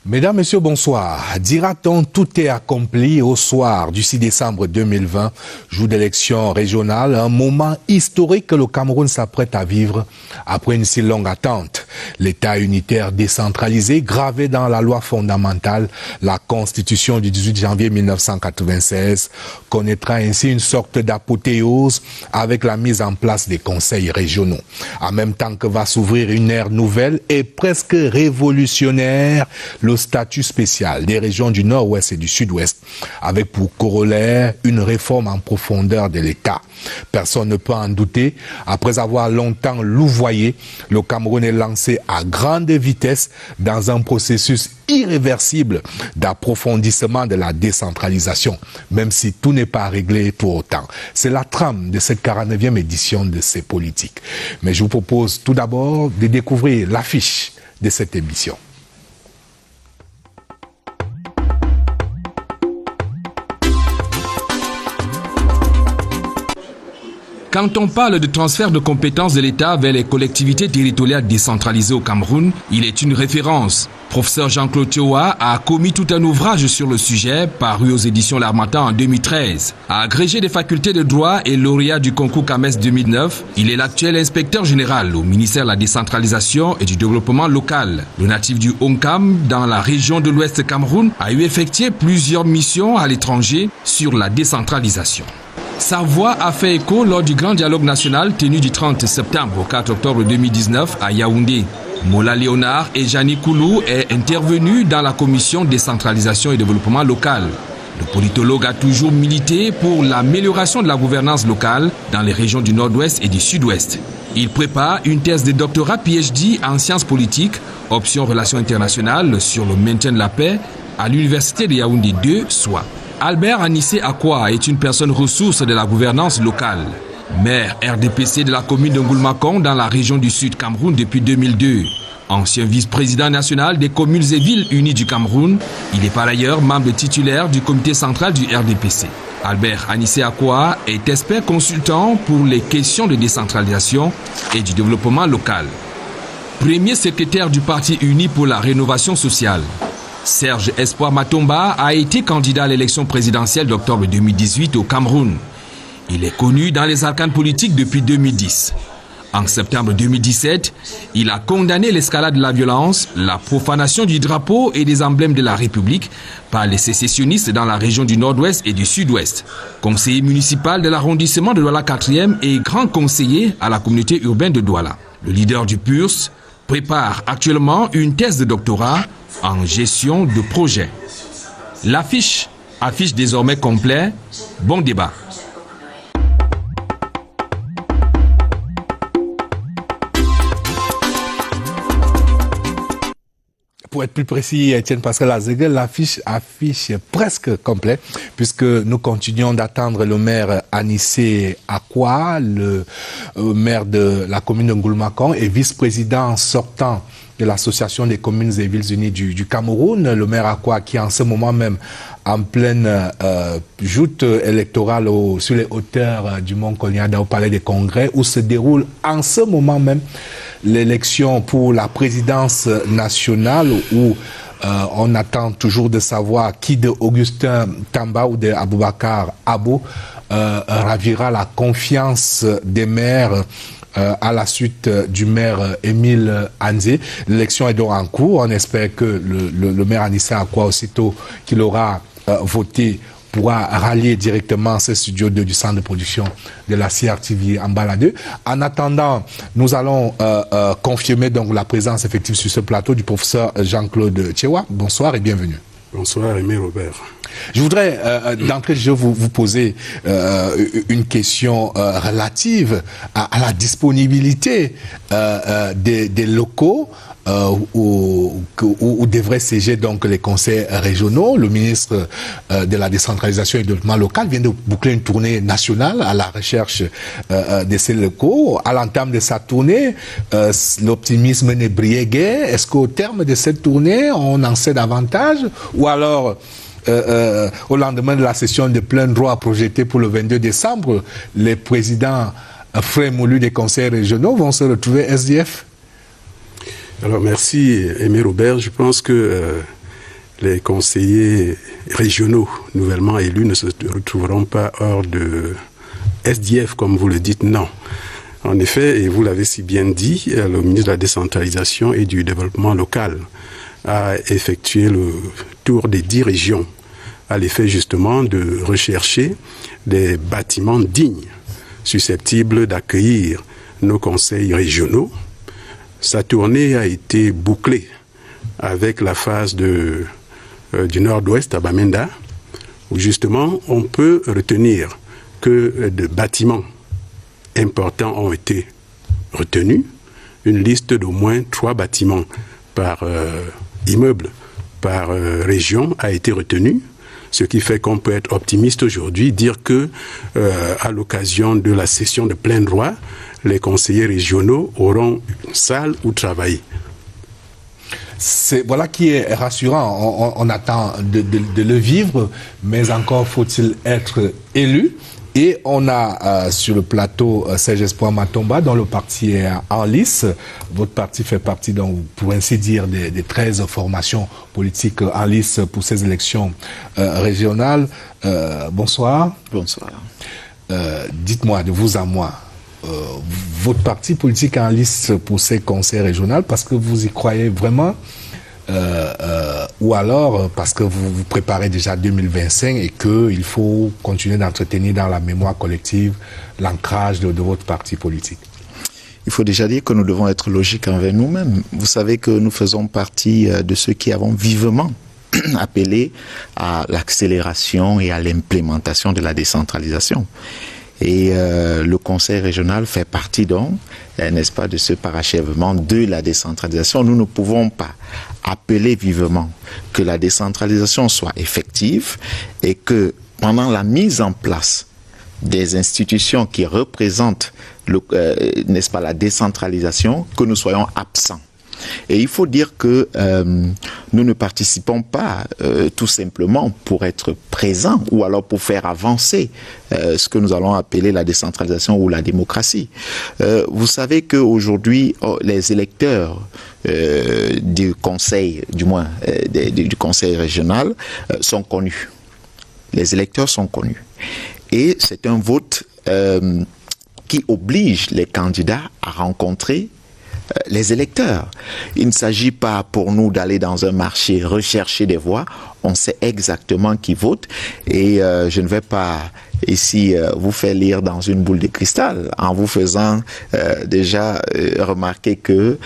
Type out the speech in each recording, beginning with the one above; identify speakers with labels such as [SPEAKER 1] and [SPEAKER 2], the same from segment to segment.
[SPEAKER 1] Mesdames, Messieurs, bonsoir. Dira-t-on tout est accompli au soir du 6 décembre 2020, jour d'élection régionale, un moment historique que le Cameroun s'apprête à vivre après une si longue attente. L'État unitaire décentralisé, gravé dans la loi fondamentale, la Constitution du 18 janvier 1996, connaîtra ainsi une sorte d'apothéose avec la mise en place des conseils régionaux. En même temps que va s'ouvrir une ère nouvelle et presque révolutionnaire, le statut spécial des régions du Nord-Ouest et du Sud-Ouest, avec pour corollaire une réforme en profondeur de l'État. Personne ne peut en douter, après avoir longtemps louvoyé, le Cameroun est lancé à grande vitesse dans un processus irréversible d'approfondissement de la décentralisation, même si tout n'est pas réglé pour autant. C'est la trame de cette 49e édition de ces politiques. Mais je vous propose tout d'abord de découvrir l'affiche de cette émission.
[SPEAKER 2] Quand on parle de transfert de compétences de l'État vers les collectivités territoriales décentralisées au Cameroun, il est une référence. Professeur Jean-Claude Tioa a commis tout un ouvrage sur le sujet, paru aux éditions L'Harmattan en 2013. Agrégé des facultés de droit et lauréat du concours CAMES 2009, il est l'actuel inspecteur général au ministère de la décentralisation et du développement local. Le natif du Onkam, dans la région de l'Ouest Cameroun, a eu effectué plusieurs missions à l'étranger sur la décentralisation. Sa voix a fait écho lors du grand dialogue national tenu du 30 septembre au 4 octobre 2019 à Yaoundé. Mola Léonard et Jani Koulou est intervenu dans la commission décentralisation et développement local. Le politologue a toujours milité pour l'amélioration de la gouvernance locale dans les régions du Nord-Ouest et du Sud-Ouest. Il prépare une thèse de doctorat PhD en sciences politiques, option relations internationales sur le maintien de la paix à l'université de Yaoundé 2, soit. Albert Anissé Akwa est une personne ressource de la gouvernance locale. Maire RDPC de la commune de Ngoulmakong dans la région du Sud Cameroun depuis 2002. Ancien vice-président national des communes et villes unies du Cameroun, il est par ailleurs membre titulaire du comité central du RDPC. Albert Anissé Akwa est expert consultant pour les questions de décentralisation et du développement local. Premier secrétaire du Parti uni pour la rénovation sociale. Serge Espoir Matomba a été candidat à l'élection présidentielle d'octobre 2018 au Cameroun. Il est connu dans les arcanes politiques depuis 2010. En septembre 2017, il a condamné l'escalade de la violence, la profanation du drapeau et des emblèmes de la République par les sécessionnistes dans la région du Nord-Ouest et du Sud-Ouest. Conseiller municipal de l'arrondissement de Douala 4e et grand conseiller à la communauté urbaine de Douala. Le leader du PURS prépare actuellement une thèse de doctorat en gestion de projet. L'affiche affiche désormais complet. Bon débat.
[SPEAKER 1] Pour être plus précis, Étienne Pascal Azegel, l'affiche affiche presque complet, puisque nous continuons d'attendre le maire Anissé Akwa, le maire de la commune de Ngoulmakong et vice-président sortant de l'Association des communes et villes unies du Cameroun, le maire Akwa qui en ce moment même en pleine joute électorale sur les hauteurs du Mont Koliada au Palais des Congrès, où se déroule en ce moment même l'élection pour la présidence nationale, où on attend toujours de savoir qui de Augustin Tamba ou de Aboubakar Abo ravira la confiance des maires à la suite du maire Émile Anzé. L'élection est donc en cours. On espère que le maire Anissé Akwa, aussitôt qu'il aura voté, pourra rallier directement ce studio du centre de production de la CRTV en Baladeux. En attendant, nous allons confirmer donc la présence effective sur ce plateau du professeur Jean-Claude Tioa. Bonsoir et bienvenue.
[SPEAKER 3] Bonsoir, Aimé Robert.
[SPEAKER 1] Je voudrais d'entrée de jeu vous poser une question relative à la disponibilité des locaux où devraient siéger donc les conseils régionaux. Le ministre de la décentralisation et du développement local vient de boucler une tournée nationale à la recherche de ces locaux. À l'entame de sa tournée, l'optimisme n'est brillé guère. Est-ce qu'au terme de cette tournée, on en sait davantage? Ou alors, au lendemain de la session de plein droit projetée pour le 22 décembre, les présidents frais moulus des conseils régionaux vont se retrouver SDF?
[SPEAKER 3] Alors merci Aimé Robert, je pense que les conseillers régionaux nouvellement élus ne se retrouveront pas hors de SDF, comme vous le dites, non. En effet, et vous l'avez si bien dit, le ministre de la Décentralisation et du Développement local a effectué le tour des 10 régions à l'effet justement de rechercher des bâtiments dignes, susceptibles d'accueillir nos conseils régionaux. Sa tournée a été bouclée avec la phase du nord-ouest à Bamenda, où justement on peut retenir que de bâtiments importants ont été retenus. Une liste d'au moins 3 bâtiments par immeuble, par région a été retenue. Ce qui fait qu'on peut être optimiste aujourd'hui, dire que à l'occasion de la session de plein droit, les conseillers régionaux auront une salle où travailler.
[SPEAKER 1] Voilà qui est rassurant. On attend de le vivre, mais encore faut-il être élu. Et on a sur le plateau Serge Espoir Matomba, dont le parti est en lice. Votre parti fait partie, donc, pour ainsi dire, des 13 formations politiques en lice pour ces élections régionales. Bonsoir.
[SPEAKER 4] Bonsoir.
[SPEAKER 1] Dites-moi, de vous à moi, votre parti politique en lice pour ces conseils régionaux, parce que vous y croyez vraiment, ou alors parce que vous vous préparez déjà 2025 et qu'il faut continuer d'entretenir dans la mémoire collective l'ancrage de votre parti politique?
[SPEAKER 4] Il faut déjà dire que nous devons être logiques envers nous-mêmes. Vous savez que nous faisons partie de ceux qui avons vivement appelé à l'accélération et à l'implémentation de la décentralisation. Et le conseil régional fait partie donc, n'est-ce pas, de ce parachèvement de la décentralisation. Nous ne pouvons pas appeler vivement que la décentralisation soit effective et que pendant la mise en place des institutions qui représentent n'est-ce pas, la décentralisation, que nous soyons absents. Et il faut dire que nous ne participons pas tout simplement pour être présents ou alors pour faire avancer ce que nous allons appeler la décentralisation ou la démocratie. Vous savez qu'aujourd'hui, les électeurs du conseil, du moins du conseil régional, sont connus. Les électeurs sont connus. Et c'est un vote qui oblige les candidats à rencontrer les électeurs. Il ne s'agit pas pour nous d'aller dans un marché rechercher des voix. On sait exactement qui vote et je ne vais pas ici vous faire lire dans une boule de cristal en vous faisant déjà remarquer que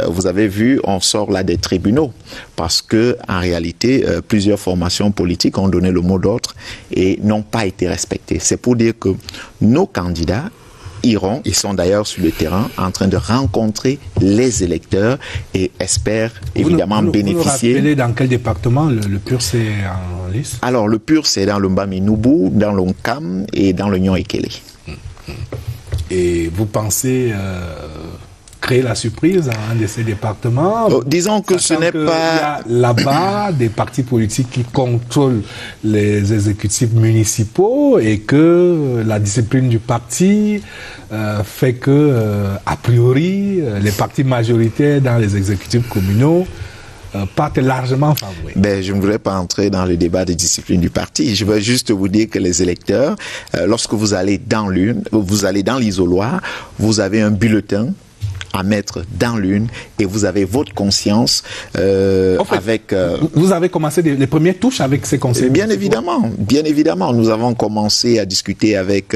[SPEAKER 4] vous avez vu, on sort là des tribunaux parce que en réalité plusieurs formations politiques ont donné le mot d'ordre et n'ont pas été respectées. C'est pour dire que nos candidats iront, ils sont d'ailleurs sur le terrain en train de rencontrer les électeurs et espèrent évidemment bénéficier.
[SPEAKER 1] Vous rappelez dans quel département le PUR c'est en lice? Alors
[SPEAKER 4] le PUR c'est dans le Mbami-Noubou, dans l'Onkam et dans le Nyon-Ekele.
[SPEAKER 1] Et vous pensez créer la surprise à un de ces départements?
[SPEAKER 4] Disons que ce n'est pas...
[SPEAKER 1] Il y a là-bas des partis politiques qui contrôlent les exécutifs municipaux et que la discipline du parti fait que, a priori, les partis majoritaires dans les exécutifs communaux partent largement favoris.
[SPEAKER 4] Ben, je ne voudrais pas entrer dans le débat de discipline du parti. Je veux juste vous dire que les électeurs, lorsque vous allez dans l'urne, vous allez dans l'isoloir, vous avez un bulletin à mettre dans l'urne et vous avez votre conscience en fait, avec...
[SPEAKER 1] Vous avez commencé les premières touches avec ces conseils?
[SPEAKER 4] Bien évidemment. Nous avons commencé à discuter avec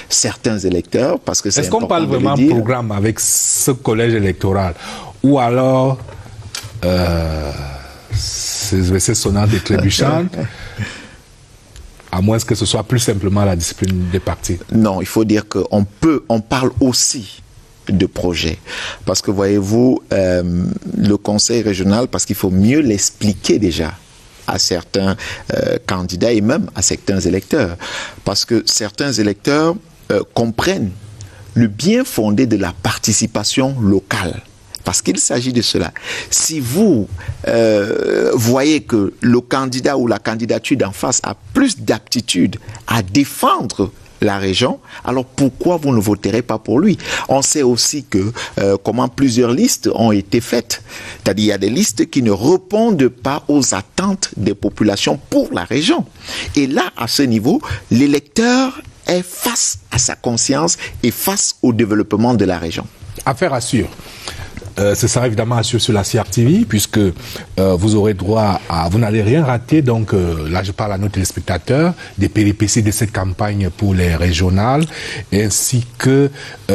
[SPEAKER 4] certains électeurs parce que c'est important.
[SPEAKER 1] Est-ce qu'on parle vraiment de programme avec ce collège électoral ou alors c'est sonnant des trébuchantes à moins que ce soit plus simplement la discipline des partis?
[SPEAKER 4] Non, il faut dire qu'on parle aussi de projets. Parce que voyez-vous, le conseil régional, parce qu'il faut mieux l'expliquer déjà à certains candidats et même à certains électeurs. Parce que certains électeurs comprennent le bien fondé de la participation locale. Parce qu'il s'agit de cela. Si vous voyez que le candidat ou la candidature d'en face a plus d'aptitude à défendre la région, alors pourquoi vous ne voterez pas pour lui? On sait aussi que comment plusieurs listes ont été faites. C'est-à-dire il y a des listes qui ne répondent pas aux attentes des populations pour la région. Et là, à ce niveau, l'électeur est face à sa conscience et face au développement de la région.
[SPEAKER 1] Affaire à suivre. Ce sera évidemment à suivre sur la CRTV, puisque vous aurez droit à... Vous n'allez rien rater, donc là je parle à nos téléspectateurs, des péripéties de cette campagne pour les régionales, ainsi que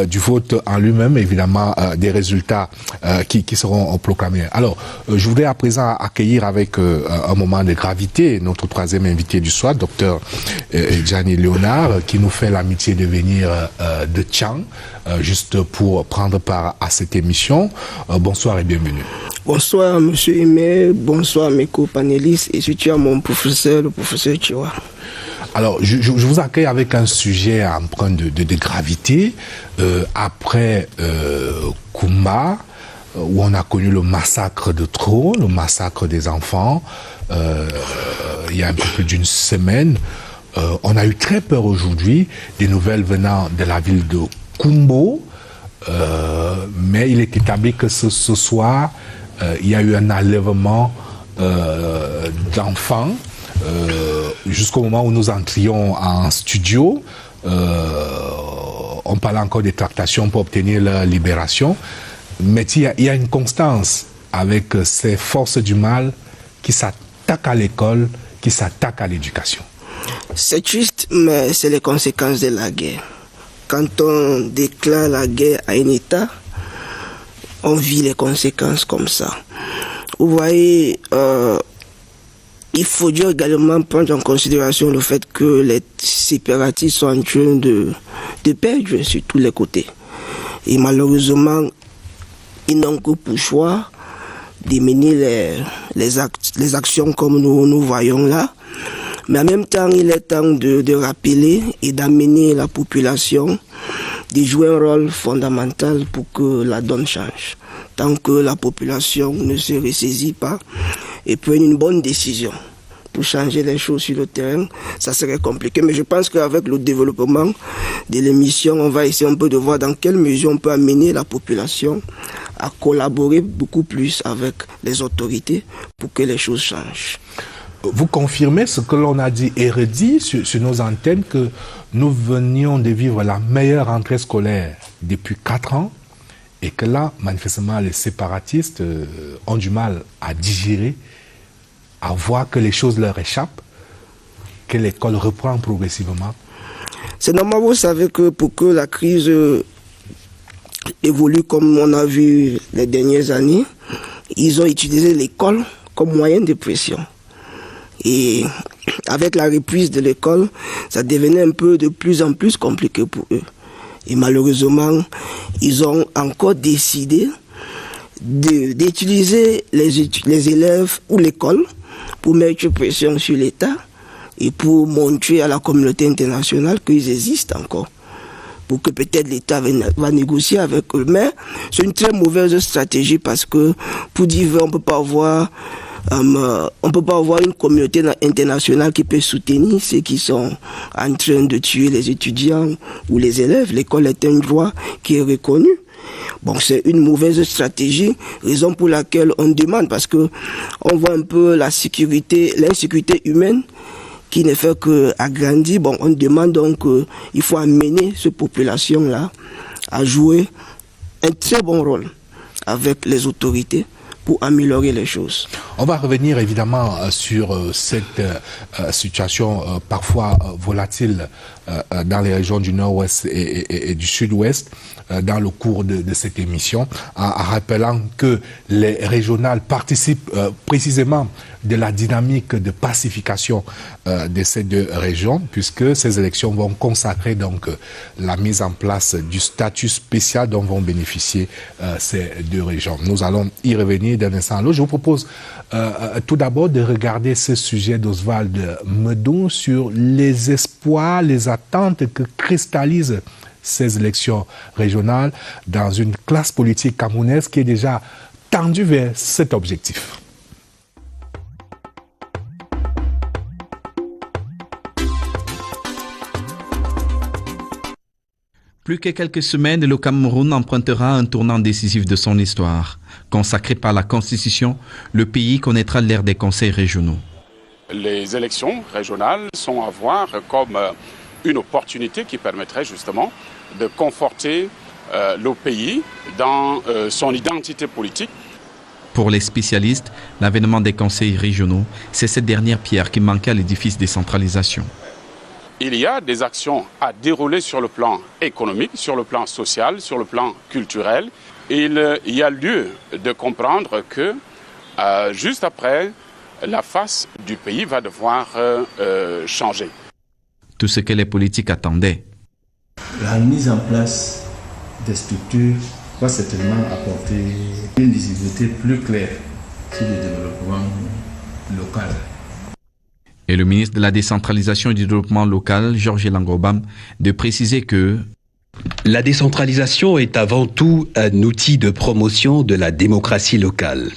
[SPEAKER 1] du vote en lui-même, évidemment, des résultats qui seront proclamés. Alors, je voudrais à présent accueillir avec un moment de gravité notre troisième invité du soir, docteur Gianni Léonard, qui nous fait l'amitié de venir de Tchang, juste pour prendre part à cette émission. Bonsoir et bienvenue.
[SPEAKER 5] Bonsoir monsieur Aimé, bonsoir mes co-panélistes et surtout à mon professeur, le professeur Tchoa.
[SPEAKER 1] Alors, je vous accueille avec un sujet empreint de gravité. Après Kumba, où on a connu le massacre de Tro, le massacre des enfants, il y a un peu plus d'une semaine, on a eu très peur aujourd'hui des nouvelles venant de la ville de Kumbo, mais il est établi que ce soir, il y a eu un enlèvement d'enfants jusqu'au moment où nous entrions en studio. On parlait encore des tractations pour obtenir leur libération, mais il y a une constance avec ces forces du mal qui s'attaquent à l'école, qui s'attaquent à l'éducation.
[SPEAKER 5] C'est triste, mais c'est les conséquences de la guerre. Quand on déclare la guerre à un État, on vit les conséquences comme ça. Vous voyez, il faut également prendre en considération le fait que les séparatistes sont en train de perdre sur tous les côtés. Et malheureusement, ils n'ont que pour choix de mener les actions comme nous voyons là. Mais en même temps, il est temps de rappeler et d'amener la population de jouer un rôle fondamental pour que la donne change. Tant que la population ne se ressaisit pas et prenne une bonne décision pour changer les choses sur le terrain, ça serait compliqué. Mais je pense qu'avec le développement de l'émission, on va essayer un peu de voir dans quelle mesure on peut amener la population à collaborer beaucoup plus avec les autorités pour que les choses changent.
[SPEAKER 1] Vous confirmez ce que l'on a dit et redit sur nos antennes, que nous venions de vivre la meilleure rentrée scolaire depuis 4 ans et que là, manifestement, les séparatistes ont du mal à digérer, à voir que les choses leur échappent, que l'école reprend progressivement.
[SPEAKER 5] C'est normal, vous savez que pour que la crise évolue comme on a vu les dernières années, ils ont utilisé l'école comme moyen de pression. Et avec la reprise de l'école, ça devenait un peu de plus en plus compliqué pour eux. Et malheureusement, ils ont encore décidé d'utiliser les élèves ou l'école pour mettre pression sur l'État et pour montrer à la communauté internationale qu'ils existent encore. Pour que peut-être l'État va négocier avec eux. Mais c'est une très mauvaise stratégie parce que, pour dire vrai, on ne peut pas avoir une communauté internationale qui peut soutenir ceux qui sont en train de tuer les étudiants ou les élèves. L'école est un droit qui est reconnu. Bon, c'est une mauvaise stratégie, raison pour laquelle on demande, parce que on voit un peu l'insécurité humaine qui ne fait qu'agrandir. Bon, on demande donc il faut amener cette population-là à jouer un très bon rôle avec les autorités pour améliorer les choses.
[SPEAKER 1] On va revenir évidemment sur cette situation parfois volatile dans les régions du Nord-Ouest et du Sud-Ouest dans le cours de cette émission, en rappelant que les régionales participent précisément de la dynamique de pacification de ces deux régions, puisque ces élections vont consacrer donc la mise en place du statut spécial dont vont bénéficier ces deux régions. Nous allons y revenir d'un instant à l'autre. Je vous propose tout d'abord de regarder ce sujet d'Oswald Medon sur les espoirs, les attentes que cristallisent ces élections régionales dans une classe politique camerounaise qui est déjà tendue vers cet objectif.
[SPEAKER 2] Plus que quelques semaines, le Cameroun empruntera un tournant décisif de son histoire. Consacré par la Constitution, le pays connaîtra l'ère des conseils régionaux.
[SPEAKER 6] Les élections régionales sont à voir comme une opportunité qui permettrait justement de conforter le pays dans son identité politique.
[SPEAKER 2] Pour les spécialistes, l'avènement des conseils régionaux, c'est cette dernière pierre qui manquait à l'édifice décentralisation.
[SPEAKER 6] Il y a des actions à dérouler sur le plan économique, sur le plan social, sur le plan culturel. Il y a lieu de comprendre que juste après, la face du pays va devoir changer.
[SPEAKER 2] Tout ce que les politiques attendaient.
[SPEAKER 7] La mise en place des structures va certainement apporter une visibilité plus claire sur le développement local.
[SPEAKER 2] Et le ministre de la Décentralisation et du Développement local, Georges Langobam, de préciser que
[SPEAKER 8] la décentralisation est avant tout un outil de promotion de la démocratie locale.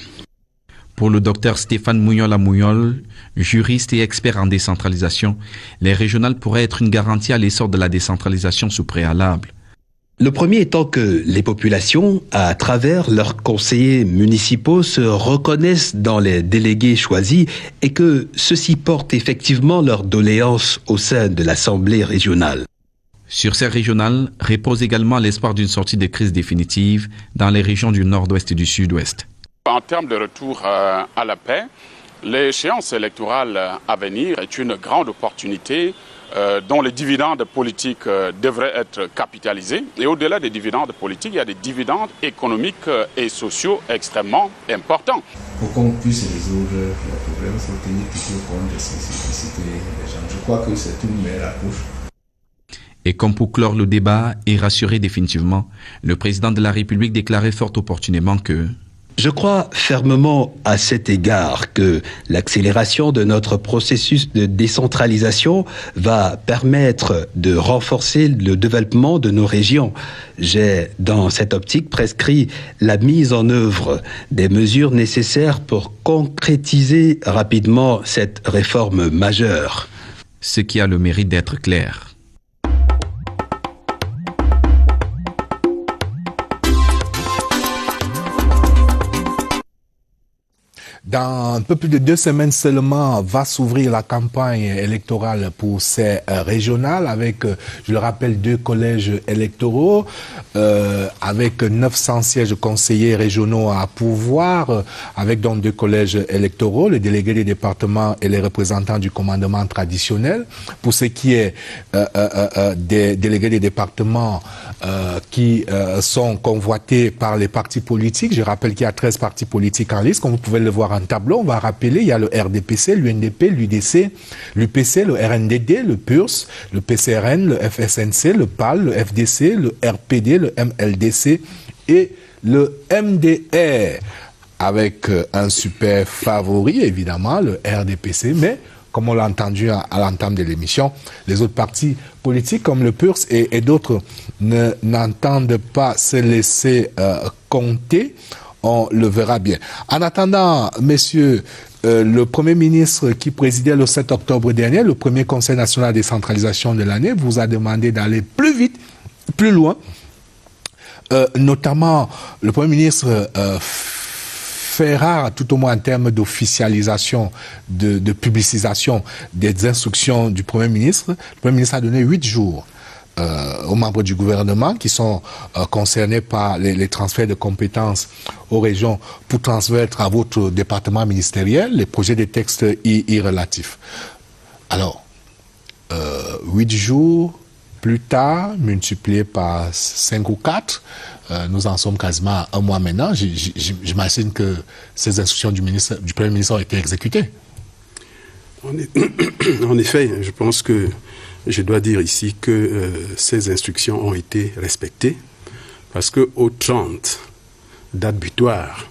[SPEAKER 2] Pour le docteur Stéphane Mouniol, juriste et expert en décentralisation, les régionales pourraient être une garantie à l'essor de la décentralisation sous préalable.
[SPEAKER 8] Le premier étant que les populations, à travers leurs conseillers municipaux, se reconnaissent dans les délégués choisis et que ceux-ci portent effectivement leurs doléances au sein de l'Assemblée régionale.
[SPEAKER 2] Sur ces régionales repose également l'espoir d'une sortie de crise définitive dans les régions du nord-ouest et du sud-ouest.
[SPEAKER 6] En termes de retour à la paix, l'échéance électorale à venir est une grande opportunité dont les dividendes politiques devraient être capitalisés. Et au-delà des dividendes politiques, il y a des dividendes économiques et sociaux extrêmement importants.
[SPEAKER 7] Pour qu'on puisse résoudre les problèmes, il faut tenir toujours compte des spécificités des gens. Je crois que c'est une meilleure approche.
[SPEAKER 2] Et comme pour clore le débat et rassurer définitivement, le président de la République déclarait fort opportunément que
[SPEAKER 8] je crois fermement à cet égard que l'accélération de notre processus de décentralisation va permettre de renforcer le développement de nos régions. J'ai, dans cette optique, prescrit la mise en œuvre des mesures nécessaires pour concrétiser rapidement cette réforme majeure.
[SPEAKER 2] Ce qui a le mérite d'être clair.
[SPEAKER 1] Dans un peu plus de 2 semaines seulement, va s'ouvrir la campagne électorale pour ces régionales avec, je le rappelle, 2 collèges électoraux, avec 900 sièges conseillers régionaux à pourvoir, avec donc 2 collèges électoraux, les délégués des départements et les représentants du commandement traditionnel. Pour ce qui est des délégués des départements qui sont convoités par les partis politiques, je rappelle qu'il y a 13 partis politiques en liste, comme vous pouvez le voir en tableau. On va rappeler, il y a le RDPC, l'UNDP, l'UDC, l'UPC, le RNDD, le PURS, le PCRN, le FSNC, le PAL, le FDC, le RPD, le MLDC et le MDR, avec un super favori, évidemment, le RDPC, mais comme on l'a entendu à l'entame de l'émission, les autres partis politiques comme le PURS et d'autres n'entendent pas se laisser compter. On le verra bien. En attendant, messieurs, le Premier ministre qui présidait le 7 octobre dernier, le premier Conseil national de décentralisation de l'année, vous a demandé d'aller plus vite, plus loin. Notamment, le Premier ministre fait rare, tout au moins en termes d'officialisation, de publicisation des instructions du Premier ministre. Le Premier ministre a donné 8 jours aux membres du gouvernement qui sont concernés par les transferts de compétences aux régions pour transmettre à votre département ministériel les projets de textes y relatifs. Alors, 8 jours plus tard, multiplié par 5 ou 4, nous en sommes quasiment à 1 mois maintenant. J'imagine que ces instructions du Premier ministre ont été exécutées.
[SPEAKER 3] En effet, je pense que je dois dire ici que ces instructions ont été respectées parce qu'au 30, date butoir,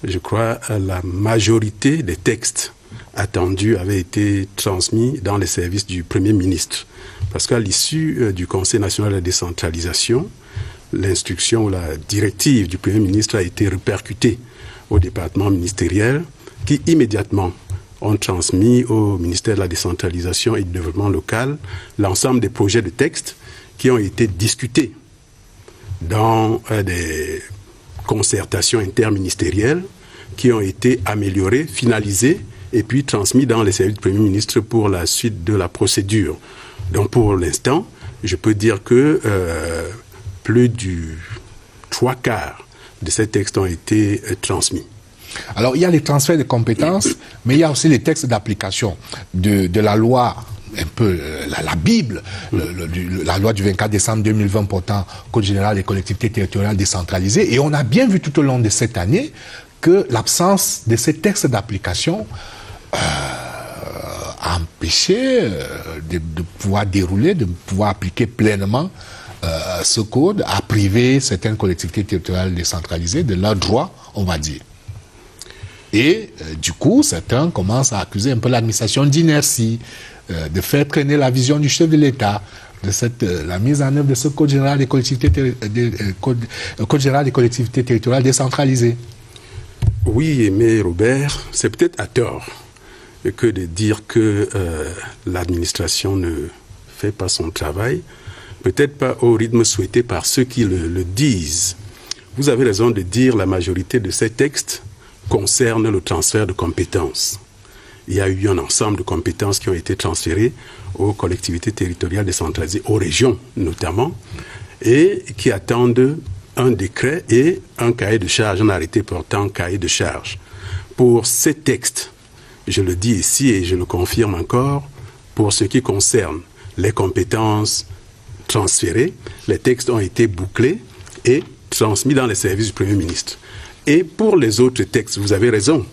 [SPEAKER 3] je crois, la majorité des textes attendus avaient été transmis dans les services du Premier ministre. Parce qu'à l'issue du Conseil national de la décentralisation, l'instruction ou la directive du Premier ministre a été répercutée au département ministériel qui immédiatement ont transmis au ministère de la décentralisation et du développement local l'ensemble des projets de textes qui ont été discutés dans des concertations interministérielles, qui ont été améliorés, finalisés et puis transmis dans les services du Premier ministre pour la suite de la procédure. Donc pour l'instant, je peux dire que plus du 3/4 de ces textes ont été transmis.
[SPEAKER 1] Alors il y a les transferts de compétences, mais il y a aussi les textes d'application de la loi, un peu la Bible, la loi du 24 décembre 2020 portant Code général des collectivités territoriales décentralisées. Et on a bien vu tout au long de cette année que l'absence de ces textes d'application a empêché de pouvoir dérouler, de pouvoir appliquer pleinement ce code, a privé certaines collectivités territoriales décentralisées de leurs droits, on va dire. Et du coup, certains commencent à accuser un peu l'administration d'inertie, de faire traîner la vision du chef de l'État, de la mise en œuvre de ce Code général des collectivités, Code général des collectivités territoriales décentralisées.
[SPEAKER 3] Oui, mais Robert, c'est peut-être à tort que de dire que l'administration ne fait pas son travail, peut-être pas au rythme souhaité par ceux qui le disent. Vous avez raison de dire la majorité de ces textes concernent le transfert de compétences. Il y a eu un ensemble de compétences qui ont été transférées aux collectivités territoriales décentralisées, aux régions notamment, et qui attendent un décret et un cahier de charge, un arrêté portant cahier de charge. Pour ces textes, je le dis ici et je le confirme encore, pour ce qui concerne les compétences transférées, les textes ont été bouclés et transmis dans les services du Premier ministre. Et pour les autres textes, vous avez raison,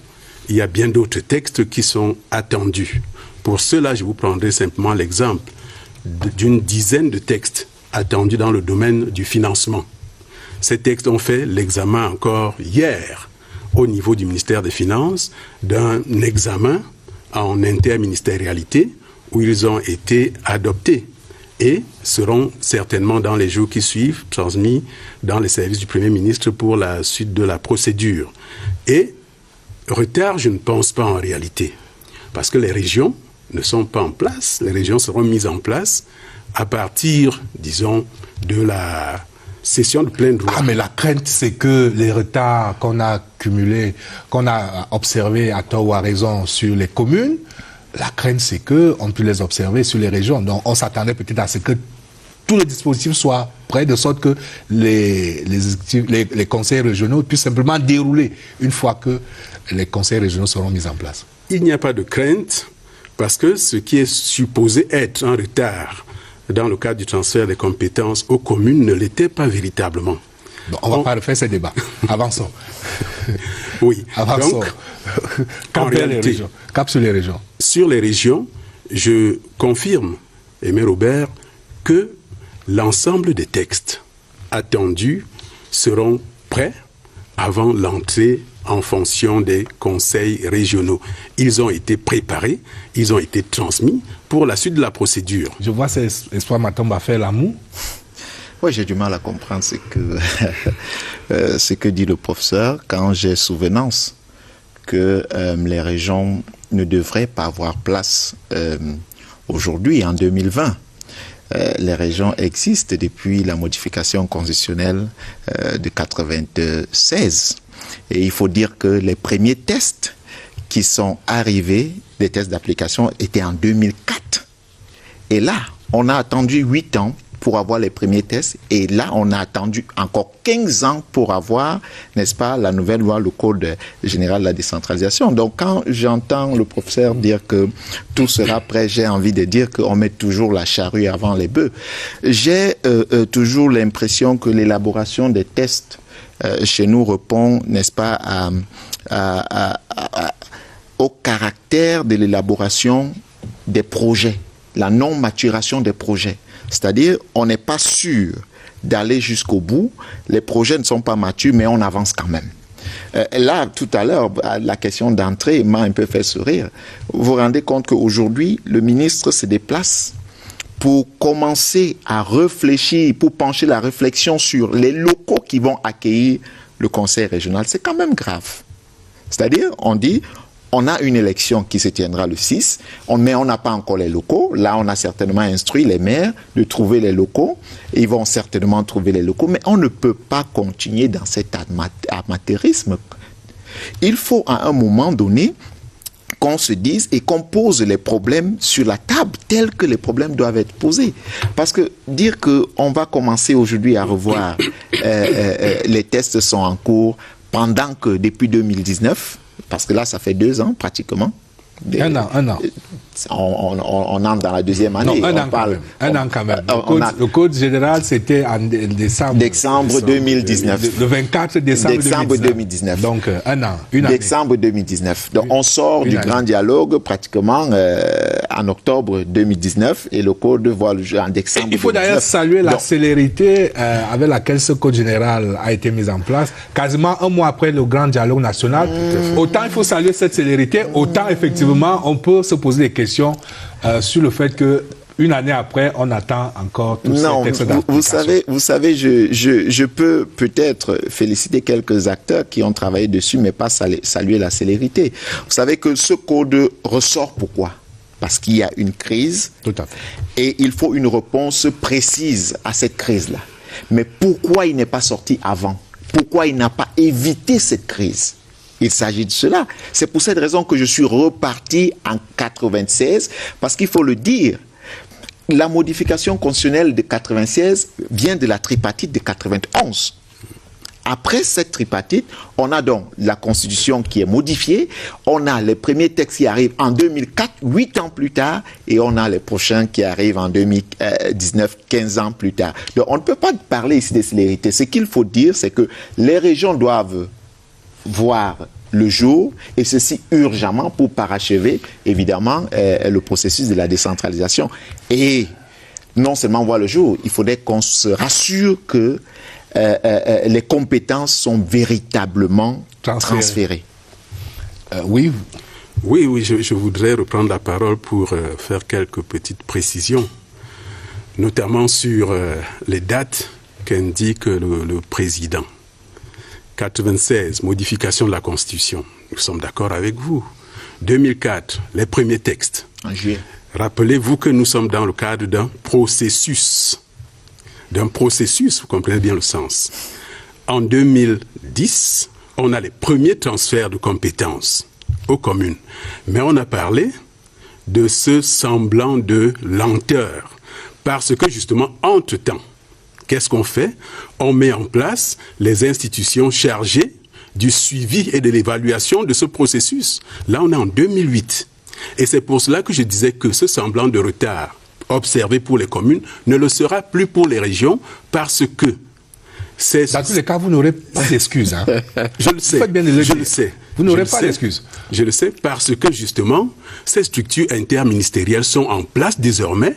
[SPEAKER 3] il y a bien d'autres textes qui sont attendus. Pour cela, je vous prendrai simplement l'exemple d'une dizaine de textes attendus dans le domaine du financement. Ces textes ont fait l'examen encore hier au niveau du ministère des Finances d'un examen en interministérialité où ils ont été adoptés et seront certainement dans les jours qui suivent transmis dans les services du Premier ministre pour la suite de la procédure. Et retard, je ne pense pas en réalité, parce que les régions ne sont pas en place. Les régions seront mises en place à partir, disons, de la session de plein droit.
[SPEAKER 1] Ah, mais la crainte, c'est que les retards qu'on a accumulés, qu'on a observés à tort ou à raison sur les communes, la crainte, c'est qu'on ne peut les observer sur les régions. Donc, on s'attendait peut-être à ce que tout le dispositif soit prêt, de sorte que les conseils régionaux puissent simplement dérouler une fois que les conseils régionaux seront mis en place.
[SPEAKER 3] Il n'y a pas de crainte, parce que ce qui est supposé être un retard dans le cadre du transfert des compétences aux communes ne l'était pas véritablement.
[SPEAKER 1] Bon, on ne va pas refaire ce débat. Avançons.
[SPEAKER 3] Oui.
[SPEAKER 1] Avançons.
[SPEAKER 3] Donc,
[SPEAKER 1] cap sur les régions.
[SPEAKER 3] Sur les régions, je confirme, Aimé Robert, que l'ensemble des textes attendus seront prêts avant l'entrée en fonction des conseils régionaux. Ils ont été préparés, ils ont été transmis pour la suite de la procédure.
[SPEAKER 1] Je vois ces Espoir Matomba faire l'amour.
[SPEAKER 4] Oui, j'ai du mal à comprendre ce que dit le professeur quand j'ai souvenance que les régions ne devraient pas avoir place aujourd'hui, en 2020. Les régions existent depuis la modification constitutionnelle de 1996. Et il faut dire que les premiers tests qui sont arrivés, des tests d'application, étaient en 2004. Et là, on a attendu 8 ans pour avoir les premiers tests. Et là, on a attendu encore 15 ans pour avoir, n'est-ce pas, la nouvelle loi, le Code général de la décentralisation. Donc, quand j'entends le professeur dire que tout sera prêt, j'ai envie de dire qu'on met toujours la charrue avant les bœufs. J'ai toujours l'impression que l'élaboration des tests chez nous répond, n'est-ce pas, au caractère de l'élaboration des projets, la non-maturation des projets. C'est-à-dire, on n'est pas sûr d'aller jusqu'au bout, les projets ne sont pas matures, mais on avance quand même. Là, tout à l'heure, la question d'entrée m'a un peu fait sourire. Vous vous rendez compte qu'aujourd'hui, le ministre se déplace pour commencer à réfléchir, pour pencher la réflexion sur les locaux qui vont accueillir le conseil régional. C'est quand même grave. C'est-à-dire, on dit, On a une élection qui se tiendra le 6, mais on n'a pas encore les locaux. Là, on a certainement instruit les maires de trouver les locaux. Ils vont certainement trouver les locaux, mais on ne peut pas continuer dans cet amateurisme. Il faut à un moment donné qu'on se dise et qu'on pose les problèmes sur la table tels que les problèmes doivent être posés. Parce que dire qu'on va commencer aujourd'hui à revoir les tests sont en cours pendant que depuis 2019, parce que là, ça fait 2 ans pratiquement.
[SPEAKER 1] Un an.
[SPEAKER 4] On entre dans la 2e année.
[SPEAKER 1] Non, un an quand même. Le code général, c'était en décembre
[SPEAKER 4] 2019.
[SPEAKER 1] Le 24 décembre
[SPEAKER 4] 2019.
[SPEAKER 1] Donc, un an, une année.
[SPEAKER 4] Décembre 2019. Donc, on sort du grand dialogue pratiquement en octobre 2019 et le code voit le jeu en décembre 2019.
[SPEAKER 1] Il faut d'ailleurs saluer la célérité avec laquelle ce code général a été mis en place, quasiment un mois après le grand dialogue national. Autant il faut saluer cette célérité, autant effectivement on peut se poser des questions sur le fait que une année après, on attend encore tous ces textes d'application.
[SPEAKER 4] Vous savez, je peux peut-être féliciter quelques acteurs qui ont travaillé dessus, mais pas saluer la célérité. Vous savez que ce code ressort pourquoi? Parce qu'il y a une crise.
[SPEAKER 1] Tout à fait.
[SPEAKER 4] Et il faut une réponse précise à cette crise-là. Mais pourquoi il n'est pas sorti avant? Pourquoi il n'a pas évité cette crise? Il s'agit de cela. C'est pour cette raison que je suis reparti en 96, parce qu'il faut le dire, la modification constitutionnelle de 96 vient de la tripartite de 91. Après cette tripartite, on a donc la Constitution qui est modifiée, on a les premiers textes qui arrivent en 2004, 8 ans plus tard, et on a les prochains qui arrivent en 2019, 15 ans plus tard. Donc on ne peut pas parler ici de célérité. Ce qu'il faut dire, c'est que les régions doivent voir le jour, et ceci urgemment pour parachever, évidemment, le processus de la décentralisation. Et non seulement voir le jour, il faudrait qu'on se rassure que les compétences sont véritablement transférées.
[SPEAKER 1] Oui,
[SPEAKER 3] je voudrais reprendre la parole pour faire quelques petites précisions, notamment sur les dates qu'indique le président. 96, modification de la Constitution. Nous sommes d'accord avec vous. 2004, les premiers textes.
[SPEAKER 4] En juillet.
[SPEAKER 3] Rappelez-vous que nous sommes dans le cadre d'un processus. Vous comprenez bien le sens. En 2010, on a les premiers transferts de compétences aux communes. Mais on a parlé de ce semblant de lenteur. Parce que justement, entre-temps, qu'est-ce qu'on fait? On met en place les institutions chargées du suivi et de l'évaluation de ce processus. Là, on est en 2008. Et c'est pour cela que je disais que ce semblant de retard observé pour les communes ne le sera plus pour les régions parce que c'est...
[SPEAKER 1] Dans tous les cas, vous n'aurez pas d'excuses. Hein.
[SPEAKER 3] Je le sais. Je le sais.
[SPEAKER 1] Vous n'aurez pas d'excuses.
[SPEAKER 3] Je le sais parce que justement, ces structures interministérielles sont en place désormais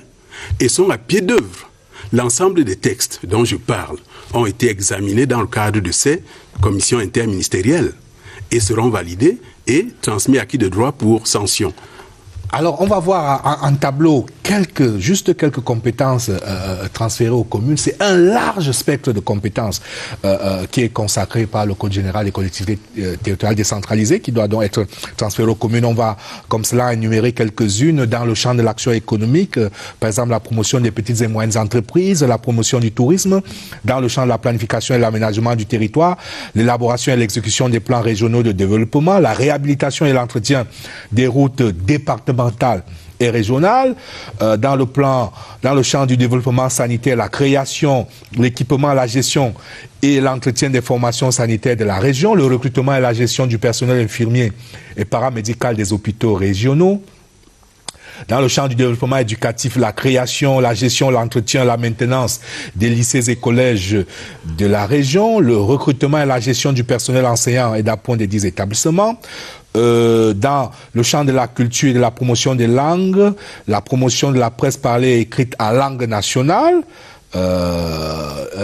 [SPEAKER 3] et sont à pied d'œuvre. L'ensemble des textes dont je parle ont été examinés dans le cadre de ces commissions interministérielles et seront validés et transmis à qui de droit pour sanction.
[SPEAKER 1] Alors, on va voir en tableau juste quelques compétences transférées aux communes. C'est un large spectre de compétences qui est consacré par le Code général des collectivités territoriales décentralisées, qui doit donc être transféré aux communes. On va, comme cela, énumérer quelques-unes dans le champ de l'action économique. Par exemple, la promotion des petites et moyennes entreprises, la promotion du tourisme, dans le champ de la planification et l'aménagement du territoire, l'élaboration et l'exécution des plans régionaux de développement, la réhabilitation et l'entretien des routes départementales et régionales, dans le champ du développement sanitaire, la création, l'équipement, la gestion et l'entretien des formations sanitaires de la région, le recrutement et la gestion du personnel infirmier et paramédical des hôpitaux régionaux. Dans le champ du développement éducatif, la création, la gestion, l'entretien, la maintenance des lycées et collèges de la région, le recrutement et la gestion du personnel enseignant et d'appoint des 10 établissements. Dans le champ de la culture et de la promotion des langues, la promotion de la presse parlée et écrite à langue nationale,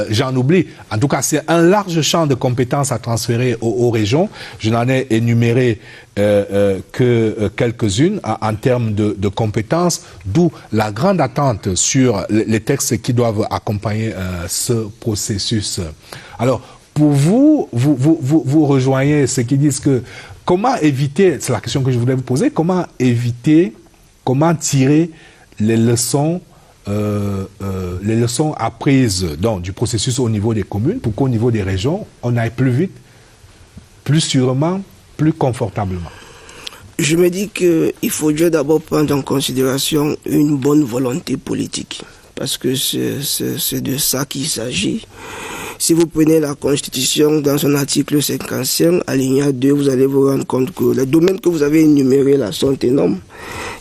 [SPEAKER 1] j'en oublie. En tout cas, c'est un large champ de compétences à transférer aux régions. Je n'en ai énuméré que quelques-unes en termes de compétences, d'où la grande attente sur les textes qui doivent accompagner ce processus. Alors, pour vous rejoignez ceux qui disent que comment éviter, c'est la question que je voulais vous poser, comment tirer les leçons apprises du processus au niveau des communes pour qu'au niveau des régions, on aille plus vite, plus sûrement, plus confortablement?
[SPEAKER 5] Je me dis qu'il faudrait d'abord prendre en considération une bonne volonté politique, parce que c'est de ça qu'il s'agit. Si vous prenez la Constitution dans son article 55, alinéa 2, vous allez vous rendre compte que les domaines que vous avez énumérés là sont énormes.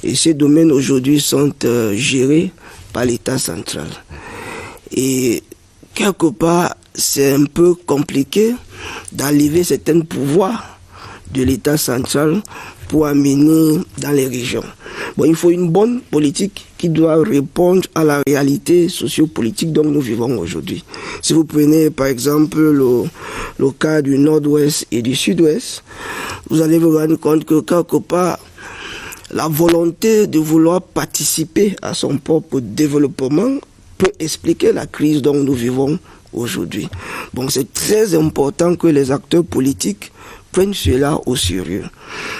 [SPEAKER 5] Et ces domaines aujourd'hui sont gérés par l'État central. Et quelque part, c'est un peu compliqué d'enlever certains pouvoirs de l'État central pour amener dans les régions. Bon, il faut une bonne politique qui doit répondre à la réalité sociopolitique dont nous vivons aujourd'hui. Si vous prenez par exemple le cas du nord-ouest et du sud-ouest, vous allez vous rendre compte que quelque part, la volonté de vouloir participer à son propre développement peut expliquer la crise dont nous vivons aujourd'hui. Bon, c'est très important que les acteurs politiques prennent cela au sérieux.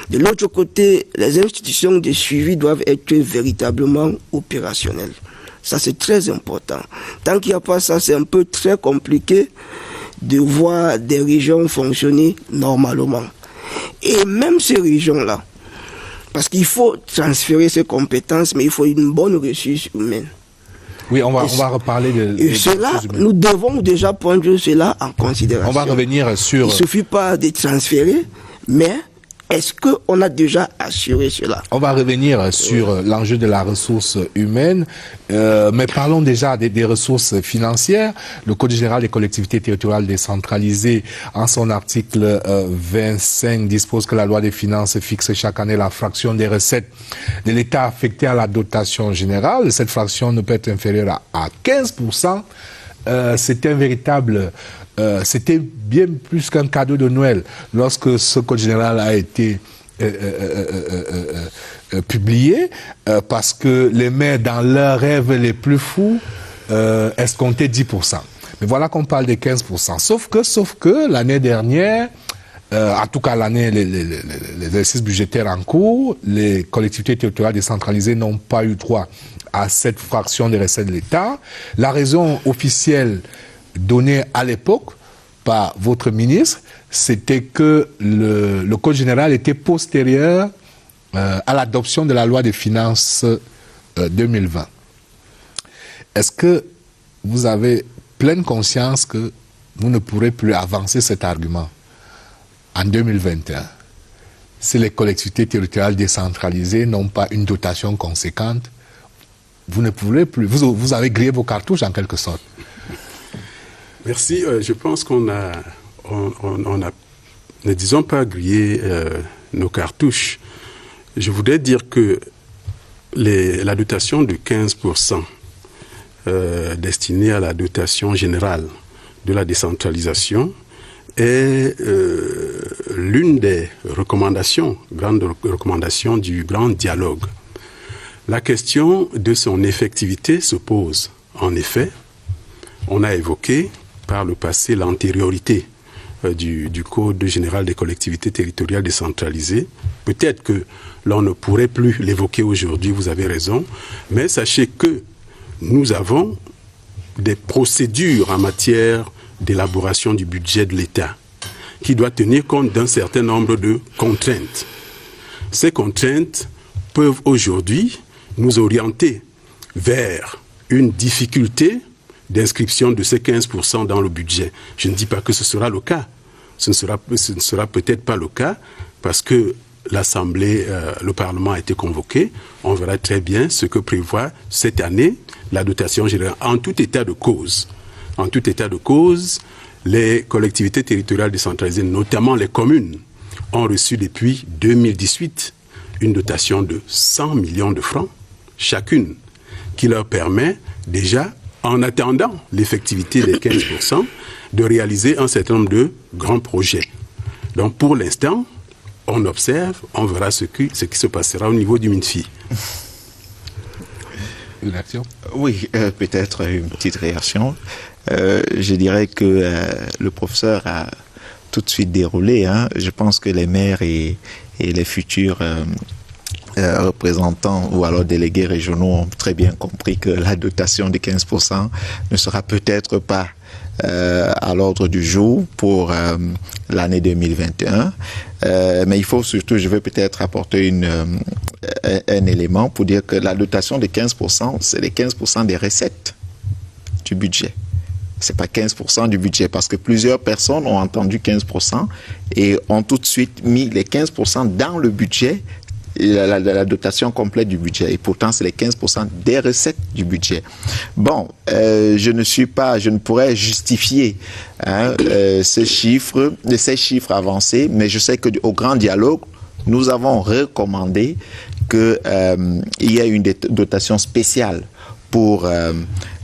[SPEAKER 5] De l'autre côté, les institutions de suivi doivent être véritablement opérationnelles. Ça, c'est très important. Tant qu'il n'y a pas ça, c'est un peu très compliqué de voir des régions fonctionner normalement. Et même ces régions-là, parce qu'il faut transférer ces compétences, mais il faut une bonne ressource humaine.
[SPEAKER 1] Oui, on va reparler de
[SPEAKER 5] cela, nous devons déjà prendre cela en considération.
[SPEAKER 1] On va revenir sur...
[SPEAKER 5] Il ne suffit pas de transférer, mais est-ce qu'on a déjà assuré cela?
[SPEAKER 1] On va revenir sur l'enjeu de la ressource humaine, mais parlons déjà des ressources financières. Le Code général des collectivités territoriales décentralisées, en son article 25, dispose que la loi des finances fixe chaque année la fraction des recettes de l'État affectée à la dotation générale. Cette fraction ne peut être inférieure à 15%. C'est un véritable... c'était bien plus qu'un cadeau de Noël lorsque ce code général a été publié, parce que les maires, dans leurs rêves les plus fous, escomptaient 10%. Mais voilà qu'on parle de 15%. Sauf que l'année dernière, en tout cas l'exercice budgétaire en cours, les collectivités territoriales décentralisées n'ont pas eu droit à cette fraction des recettes de l'État. La raison officielle donnée à l'époque par votre ministre, c'était que le Code général était postérieur à l'adoption de la loi des finances 2020. Est-ce que vous avez pleine conscience que vous ne pourrez plus avancer cet argument en 2021 si les collectivités territoriales décentralisées n'ont pas une dotation conséquente? Vous ne pourrez plus, vous avez grillé vos cartouches en quelque sorte.
[SPEAKER 3] Merci. Je pense qu'on a, ne disons pas griller nos cartouches. Je voudrais dire que la dotation de 15% destinée à la dotation générale de la décentralisation est l'une des recommandations, grandes recommandations du grand dialogue. La question de son effectivité se pose. En effet, on a évoqué par le passé l'antériorité du Code général des collectivités territoriales décentralisées. Peut-être que l'on ne pourrait plus l'évoquer aujourd'hui, vous avez raison, mais sachez que nous avons des procédures en matière d'élaboration du budget de l'État qui doit tenir compte d'un certain nombre de contraintes. Ces contraintes peuvent aujourd'hui nous orienter vers une difficulté d'inscription de ces 15% dans le budget. Je ne dis pas que ce sera le cas. Ce ne sera peut-être pas le cas parce que l'Assemblée, le Parlement a été convoqué. On verra très bien ce que prévoit cette année la dotation générale. En tout état de cause, les collectivités territoriales décentralisées, notamment les communes, ont reçu depuis 2018 une dotation de 100 millions de francs chacune, qui leur permet déjà, en attendant l'effectivité des 15%, de réaliser un certain nombre de grands projets. Donc pour l'instant, on observe, on verra ce qui se passera au niveau du MINFI.
[SPEAKER 1] Une action?
[SPEAKER 4] Oui, peut-être une petite réaction. Je dirais que le professeur a tout de suite déroulé. Je pense que les maires et les futurs représentants ou alors délégués régionaux ont très bien compris que la dotation de 15% ne sera peut-être pas à l'ordre du jour pour l'année 2021. Mais il faut surtout, je vais peut-être apporter un élément pour dire que la dotation de 15%, c'est les 15% des recettes du budget. C'est pas 15% du budget, parce que plusieurs personnes ont entendu 15% et ont tout de suite mis les 15% dans le budget, la dotation complète du budget. Et pourtant, c'est les 15% des recettes du budget. Bon, je ne pourrais justifier ces chiffres avancés, mais je sais qu'au grand dialogue, nous avons recommandé qu'il y ait une dotation spéciale pour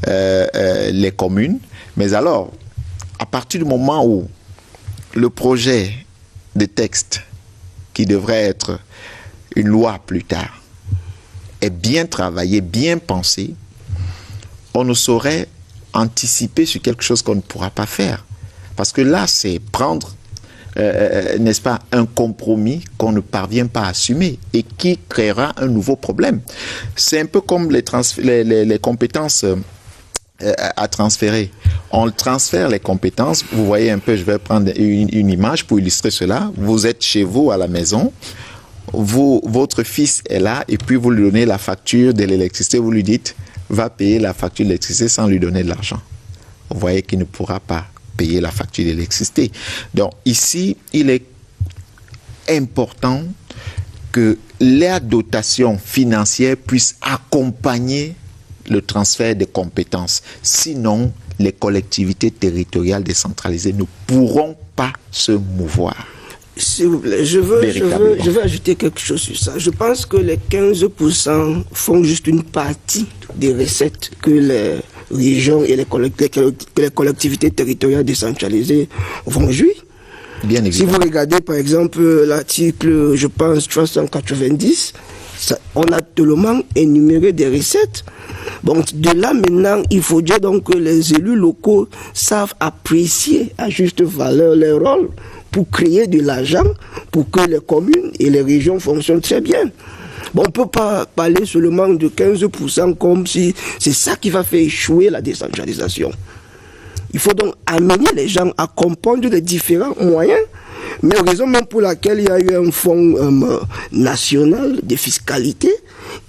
[SPEAKER 4] les communes. Mais alors, à partir du moment où le projet de texte, qui devrait être une loi plus tard, est bien travaillé, bien pensé, on ne saurait anticiper sur quelque chose qu'on ne pourra pas faire. Parce que là, c'est prendre, n'est-ce pas, un compromis qu'on ne parvient pas à assumer et qui créera un nouveau problème. C'est un peu comme les compétences à transférer. On transfère les compétences. Vous voyez un peu, je vais prendre une image pour illustrer cela. Vous êtes chez vous à la maison. Votre fils est là et puis vous lui donnez la facture de l'électricité. Vous lui dites, va payer la facture d'électricité sans lui donner de l'argent. Vous voyez qu'il ne pourra pas payer la facture d'électricité. Donc ici, il est important que la dotation financière puisse accompagner le transfert des compétences. Sinon, les collectivités territoriales décentralisées ne pourront pas se mouvoir.
[SPEAKER 5] S'il vous plaît, je veux ajouter quelque chose sur ça. Je pense que les 15% font juste une partie des recettes que les régions et les collectivités territoriales décentralisées vont jouir.
[SPEAKER 4] Bien évidemment.
[SPEAKER 5] Si vous regardez par exemple l'article, je pense, 390, on a tellement énuméré des recettes. Bon, de là maintenant, il faut dire donc que les élus locaux savent apprécier à juste valeur leur rôle pour créer de l'argent, pour que les communes et les régions fonctionnent très bien. Bon, on ne peut pas parler seulement de 15% comme si c'est ça qui va faire échouer la décentralisation. Il faut donc amener les gens à comprendre les différents moyens, mais raison même pour laquelle il y a eu un fonds national de fiscalité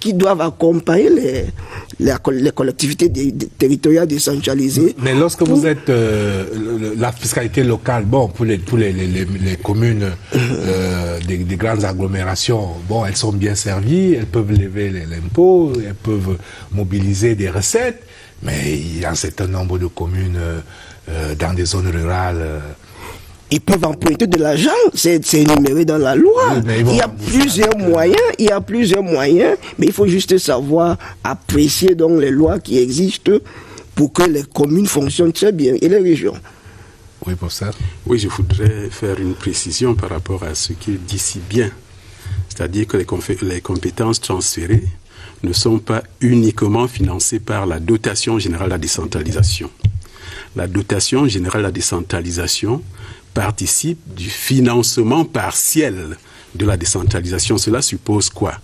[SPEAKER 5] qui doivent accompagner les collectivités territoriales décentralisées.
[SPEAKER 1] Mais lorsque vous êtes la fiscalité locale, bon, pour les communes des grandes agglomérations, bon, elles sont bien servies, elles peuvent lever l'impôt, elles peuvent mobiliser des recettes, mais il y a un certain nombre de communes dans des zones rurales.
[SPEAKER 5] Ils peuvent emprunter de l'argent, c'est énuméré dans la loi. Oui, il y a plusieurs moyens, mais il faut juste savoir apprécier donc les lois qui existent pour que les communes fonctionnent très bien et les régions.
[SPEAKER 1] Oui, professeur.
[SPEAKER 3] Oui, je voudrais faire une précision par rapport à ce qu'il dit si bien. C'est-à-dire que les compétences transférées ne sont pas uniquement financées par la dotation générale de la décentralisation. La dotation générale de la décentralisation participe du financement partiel de la décentralisation. Cela suppose quoi?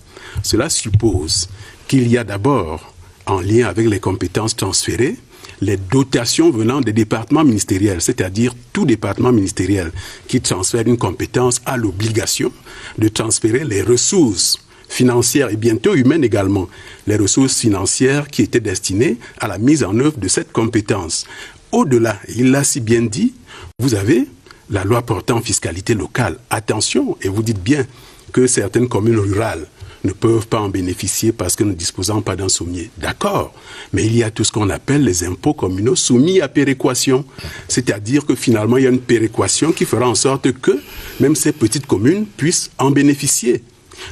[SPEAKER 3] Cela suppose qu'il y a d'abord, en lien avec les compétences transférées, les dotations venant des départements ministériels, c'est-à-dire tout département ministériel qui transfère une compétence a l'obligation de transférer les ressources financières et bientôt humaines également, les ressources financières qui étaient destinées à la mise en œuvre de cette compétence. Au-delà, il l'a si bien dit, vous avez la loi portant fiscalité locale. Attention, et vous dites bien que certaines communes rurales ne peuvent pas en bénéficier parce que nous ne disposons pas d'un sommier. D'accord, mais il y a tout ce qu'on appelle les impôts communaux soumis à péréquation. C'est-à-dire que finalement, il y a une péréquation qui fera en sorte que même ces petites communes puissent en bénéficier.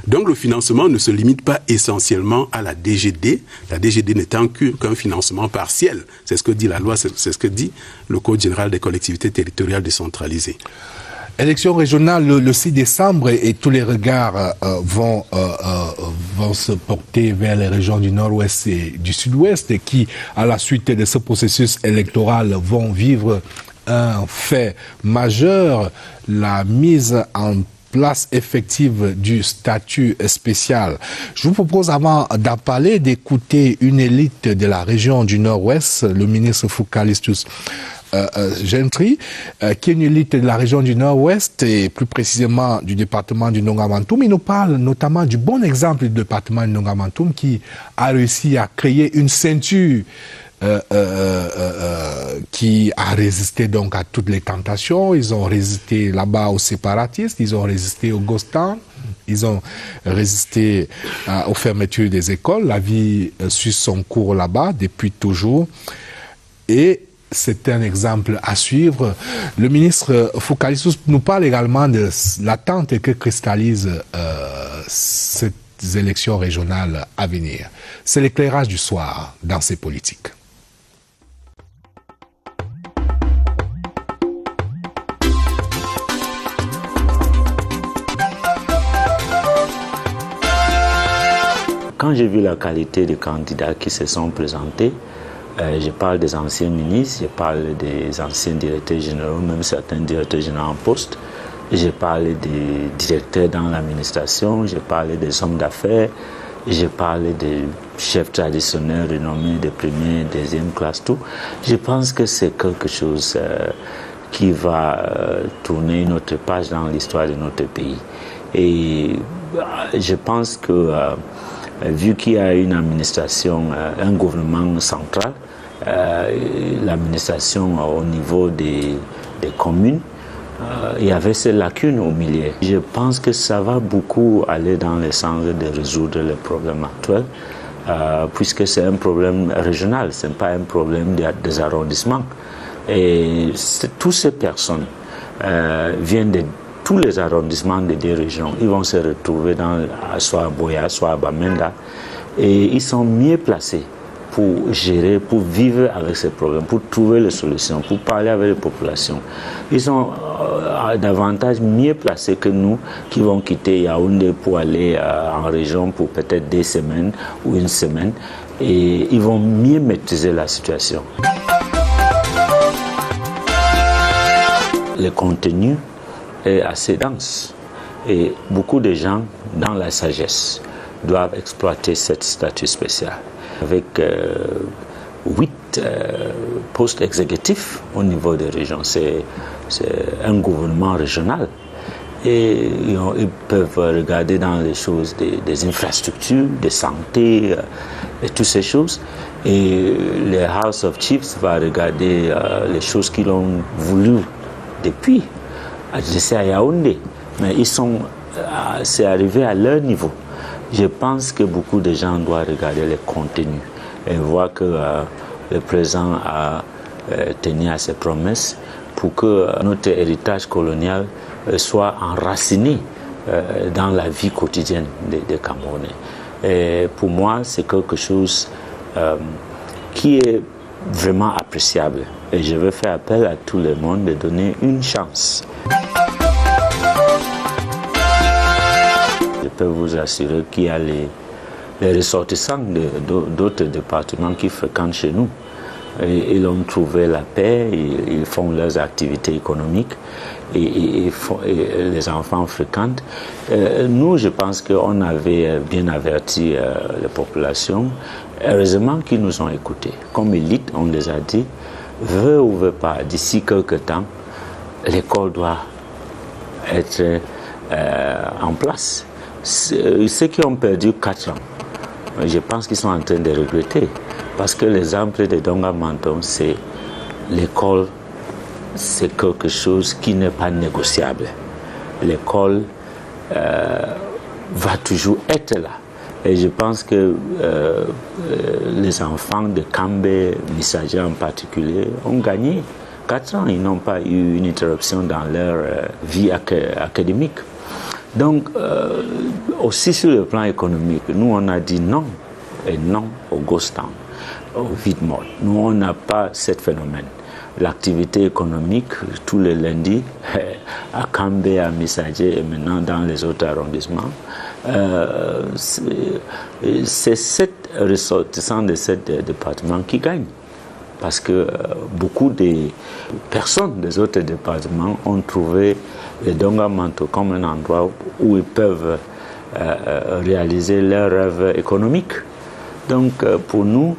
[SPEAKER 3] Donc le financement ne se limite pas essentiellement à la DGD, la DGD n'étant qu'un financement partiel. C'est ce que dit la loi, c'est ce que dit le Code général des collectivités territoriales décentralisées.
[SPEAKER 1] Élection régionale le 6 décembre et tous les regards vont se porter vers les régions du nord-ouest et du sud-ouest et qui, à la suite de ce processus électoral, vont vivre un fait majeur, la mise en place effective du statut spécial. Je vous propose, avant d'en parler, d'écouter une élite de la région du nord-ouest, le ministre Foucalistus Gentry, qui est une élite de la région du nord-ouest et plus précisément du département du Nongamantoum. Il nous parle notamment du bon exemple du département du Nongamantoum qui a réussi à créer une ceinture qui a résisté donc à toutes les tentations. Ils ont résisté là-bas aux séparatistes, ils ont résisté au Gostan, ils ont résisté aux fermetures des écoles. La vie suit son cours là-bas depuis toujours. Et c'est un exemple à suivre. Le ministre Foucalistus nous parle également de l'attente que cristallise ces élections régionales à venir. C'est l'éclairage du soir dans ces politiques.
[SPEAKER 9] Quand j'ai vu la qualité des candidats qui se sont présentés, je parle des anciens ministres, je parle des anciens directeurs généraux, même certains directeurs généraux en poste, je parle des directeurs dans l'administration, je parle des hommes d'affaires, je parle des chefs traditionnels renommés de première, deuxième classe, tout. Je pense que c'est quelque chose qui va tourner une autre page dans l'histoire de notre pays. Et je pense que vu qu'il y a une administration, un gouvernement central, l'administration au niveau des communes, il y avait ces lacunes au milieu. Je pense que ça va beaucoup aller dans le sens de résoudre les problèmes actuels, puisque c'est un problème régional, ce n'est pas un problème des arrondissements. Et toutes ces personnes viennent de tous les arrondissements des deux régions. Ils vont se retrouver soit à Boya, soit à Bamenda, et ils sont mieux placés pour gérer, pour vivre avec ces problèmes, pour trouver les solutions, pour parler avec les populations. Ils sont davantage mieux placés que nous qui vont quitter Yaoundé pour aller en région pour peut-être 2 semaines ou 1 semaine, et ils vont mieux maîtriser la situation. Le contenu est assez dense et beaucoup de gens dans la sagesse doivent exploiter cette statut spécial. Avec 8 postes exécutifs au niveau des régions, c'est un gouvernement régional et ils peuvent regarder dans les choses des infrastructures, de santé et toutes ces choses, et le House of Chiefs va regarder les choses qu'ils ont voulu depuis adressé à Yaoundé, mais c'est arrivé à leur niveau. Je pense que beaucoup de gens doivent regarder les contenus et voir que le président a tenu à ses promesses pour que notre héritage colonial soit enraciné dans la vie quotidienne des Camerounais. Et pour moi, c'est quelque chose qui est vraiment appréciable. Et je veux faire appel à tout le monde de donner une chance. Je peux vous assurer qu'il y a les ressortissants d'autres départements qui fréquentent chez nous. Et ils ont trouvé la paix, ils font leurs activités économiques et les enfants fréquentent. Nous, je pense qu'on avait bien averti les populations. Heureusement qu'ils nous ont écoutés. Comme élite, on les a dit, veut ou veut pas, d'ici quelques temps, l'école doit être en place. Ceux qui ont perdu 4 ans, je pense qu'ils sont en train de regretter. Parce que l'exemple de Nongamantoum, c'est l'école, c'est quelque chose qui n'est pas négociable. L'école va toujours être là. Et je pense que les enfants de Kambé, Missaja en particulier, ont gagné 4 ans. Ils n'ont pas eu une interruption dans leur vie académique. Donc, aussi sur le plan économique, nous on a dit non, et non au Ghost Town, au vide mort. Nous on n'a pas ce phénomène. l'activité économique tous les lundis à Kambé, à Missadje et maintenant dans les autres arrondissements. C'est 7 ressortissants de 7 départements qui gagnent. Parce que beaucoup de personnes des autres départements ont trouvé les Dongamanto comme un endroit où ils peuvent réaliser leurs rêves économiques. Donc pour nous,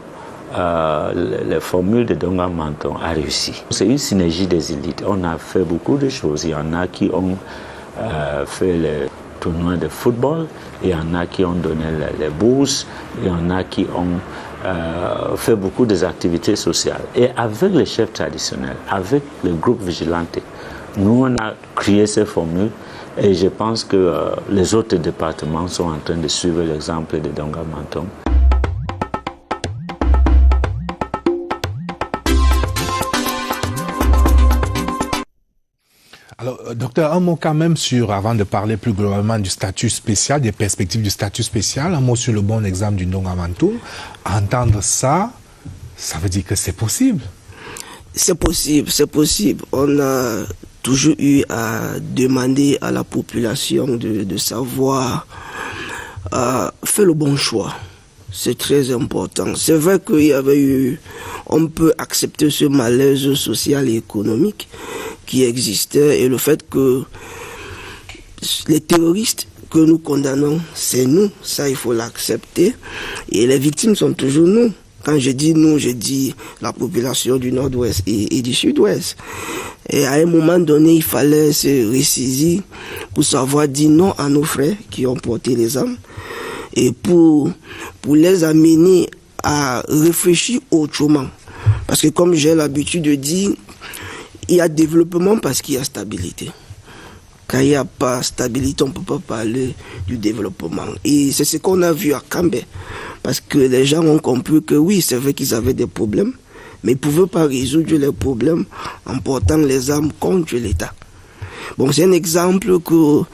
[SPEAKER 9] les formules de Dongamanto ont réussi. C'est une synergie des élites. On a fait beaucoup de choses. Il y en a qui ont fait le tournoi de football, il y en a qui ont donné les bourses, il y en a qui ont fait beaucoup des activités sociales. Et avec les chefs traditionnels, avec le groupe Vigilante, nous on a créé ces formules et je pense que les autres départements sont en train de suivre l'exemple de Dongamanto.
[SPEAKER 1] Alors, docteur, un mot quand même avant de parler plus globalement du statut spécial, des perspectives du statut spécial, un mot sur le bon exemple du Ndongamantoum. Entendre ça, ça veut dire que c'est possible. C'est possible, c'est possible. On a toujours eu à demander à la population de savoir faire le bon choix. C'est très important. C'est vrai qu'il y avait eu, on peut accepter ce malaise social et économique qui existait et le fait que les terroristes que nous condamnons, c'est nous, ça il faut l'accepter et les victimes sont toujours nous. Quand je dis nous, je dis la population du nord-ouest et du sud-ouest. Et à un moment donné, il fallait se ressaisir pour savoir dire non à nos frères qui ont porté les armes et pour les amener à réfléchir autrement. Parce que comme j'ai l'habitude de dire, il y a développement parce qu'il y a stabilité. Quand il n'y a pas stabilité, on ne peut pas parler du développement. Et c'est ce qu'on a vu à Kambé. Parce que les gens ont compris que oui, c'est vrai qu'ils avaient des problèmes, mais ils ne pouvaient pas résoudre les problèmes en portant les armes contre l'État. Bon, c'est un exemple qu'on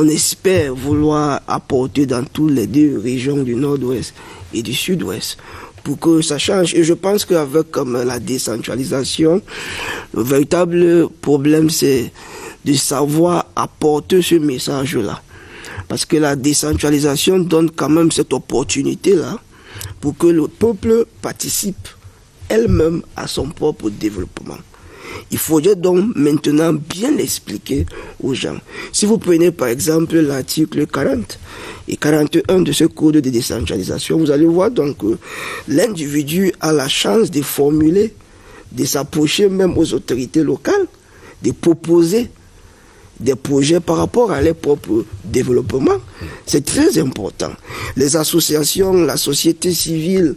[SPEAKER 1] espère vouloir apporter dans toutes les 2 régions du nord-ouest et du sud-ouest, pour que ça change. Et je pense qu'avec la décentralisation, le véritable problème, c'est de savoir apporter ce message-là. Parce que la décentralisation donne quand même cette opportunité-là pour que le peuple participe elle-même à son propre développement. Il faudrait donc maintenant bien l'expliquer aux gens. Si vous prenez par exemple l'article 40 et 41 de ce code de décentralisation, vous allez voir donc que l'individu a la chance de formuler, de s'approcher même aux autorités locales, de proposer des projets par rapport à leur propre développement. C'est très important. Les associations, la société civile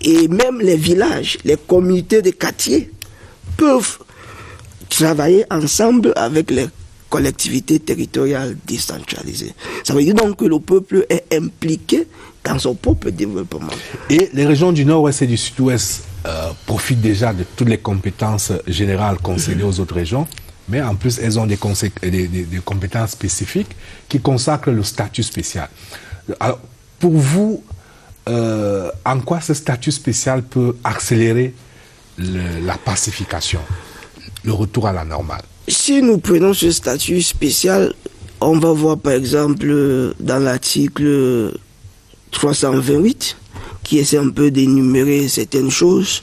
[SPEAKER 1] et même les villages, les communautés de quartier peuvent travailler ensemble avec les collectivités territoriales décentralisées. Ça veut dire donc que le peuple est impliqué dans son propre développement. Et les régions du nord-ouest et du sud-ouest profitent déjà de toutes les compétences générales concédées aux autres régions, mais en plus elles ont des compétences spécifiques qui consacrent le statut spécial. Alors, pour vous, en quoi ce statut spécial peut accélérer la pacification, le retour à la normale? Si nous prenons ce statut spécial, on va voir par exemple dans l'article 328, qui essaie un peu d'énumérer certaines choses.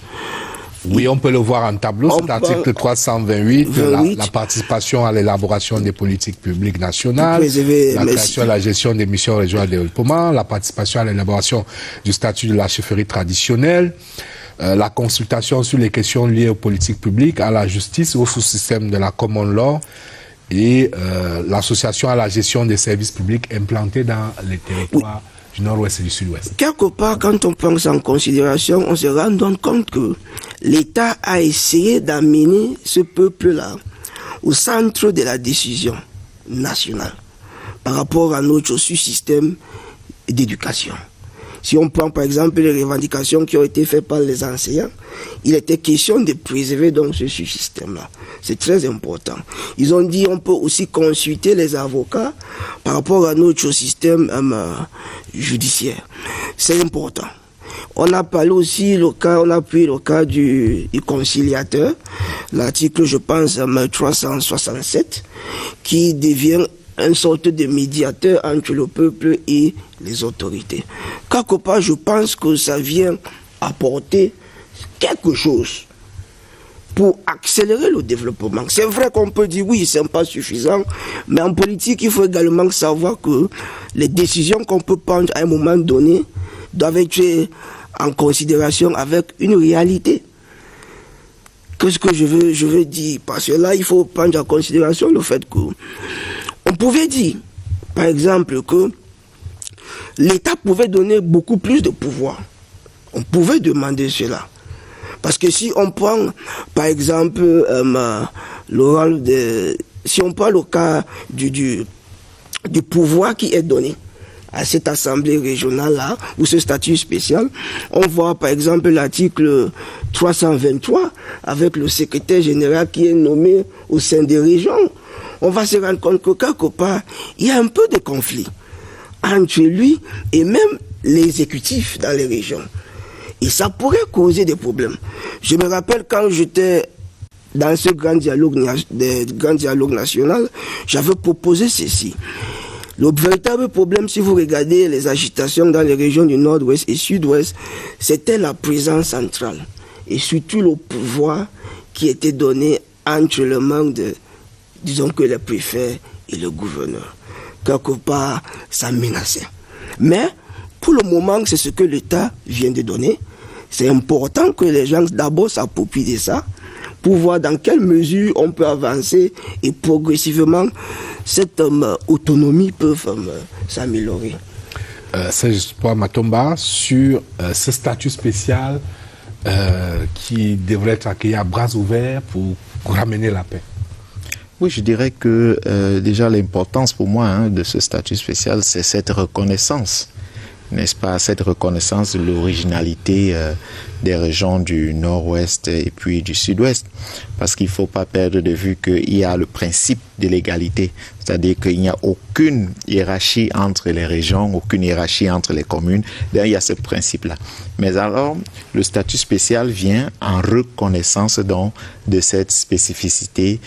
[SPEAKER 1] Oui, on peut le voir en tableau, cet article 328, la participation à l'élaboration des politiques publiques nationales, la création et la gestion des missions régionales de développement, la participation à l'élaboration du statut de la chefferie traditionnelle, la consultation sur les questions liées aux politiques publiques, à la justice, au sous-système de la common law et l'association à la gestion des services publics implantés dans les territoires du nord-ouest et du sud-ouest. Quelque part, quand on prend ça en considération, on se rend donc compte que l'État a essayé d'amener ce peuple-là au centre de la décision nationale par rapport à notre sous-système d'éducation. Si on prend par exemple les revendications qui ont été faites par les enseignants, il était question de préserver donc ce système-là. C'est très important. Ils ont dit on peut aussi consulter les avocats par rapport à notre système judiciaire. C'est important.
[SPEAKER 5] On a parlé aussi, on a pris le cas du conciliateur, l'article, je pense, 367, qui devient une sorte de médiateur entre le peuple et les autorités. Quelque part, je pense que ça vient apporter quelque chose pour accélérer le développement. C'est vrai qu'on peut dire oui, c'est pas suffisant, mais en politique, il faut également savoir que les décisions qu'on peut prendre à un moment donné doivent être en considération avec une réalité. Qu'est-ce que je veux dire? Parce que là, il faut prendre en considération le fait que on pouvait dire, par exemple, que l'État pouvait donner beaucoup plus de pouvoir. On pouvait demander cela. Parce que si on prend, par exemple, si on prend le cas du pouvoir qui est donné à cette assemblée régionale-là, ou ce statut spécial, on voit par exemple l'article 323 avec le secrétaire général qui est nommé au sein des régions. On va se rendre compte que quelque part, il y a un peu de conflit entre lui et même l'exécutif dans les régions. Et ça pourrait causer des problèmes. Je me rappelle quand j'étais dans ce grand dialogue national, j'avais proposé ceci. Le véritable problème, si vous regardez les agitations dans les régions du nord-ouest et sud-ouest, c'était la présence centrale. Et surtout le pouvoir qui était donné entre le manque de, disons que les préfets et le gouverneur. Quelque part, ça menaçait. Mais, pour le moment, c'est ce que l'État vient de donner. C'est important que les gens d'abord s'approprient de ça pour voir dans quelle mesure on peut avancer et progressivement cette autonomie peut s'améliorer.
[SPEAKER 1] C'est justement Matomba sur ce statut spécial qui devrait être accueilli à bras ouverts pour ramener la paix.
[SPEAKER 4] Oui, je dirais que déjà l'importance pour moi de ce statut spécial, c'est cette reconnaissance, n'est-ce pas, cette reconnaissance de l'originalité des régions du nord-ouest et puis du sud-ouest. Parce qu'il ne faut pas perdre de vue qu'il y a le principe de l'égalité, c'est-à-dire qu'il n'y a aucune hiérarchie entre les régions, aucune hiérarchie entre les communes. D'ailleurs, il y a ce principe-là. Mais alors, le statut spécial vient en reconnaissance donc de cette spécificité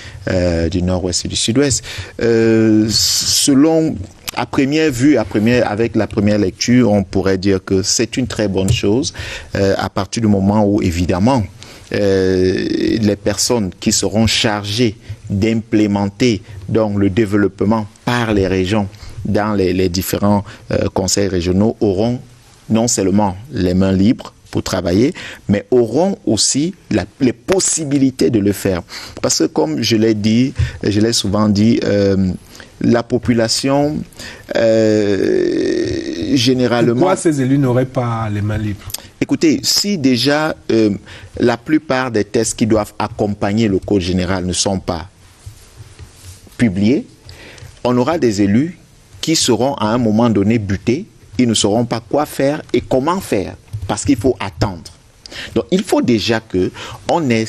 [SPEAKER 4] du nord-ouest et du sud-ouest. Selon... À première vue, avec la première lecture, on pourrait dire que c'est une très bonne chose à partir du moment où, évidemment, les personnes qui seront chargées d'implémenter donc le développement par les régions dans les différents conseils régionaux auront non seulement les mains libres pour travailler, mais auront aussi les possibilités de le faire. Parce que comme je l'ai dit, je l'ai souvent dit, la population, généralement...
[SPEAKER 1] Pourquoi ces élus n'auraient pas les mains libres?
[SPEAKER 4] Écoutez, si déjà la plupart des tests qui doivent accompagner le code général ne sont pas publiés, on aura des élus qui seront à un moment donné butés, ils ne sauront pas quoi faire et comment faire, parce qu'il faut attendre. Donc, il faut déjà que on ait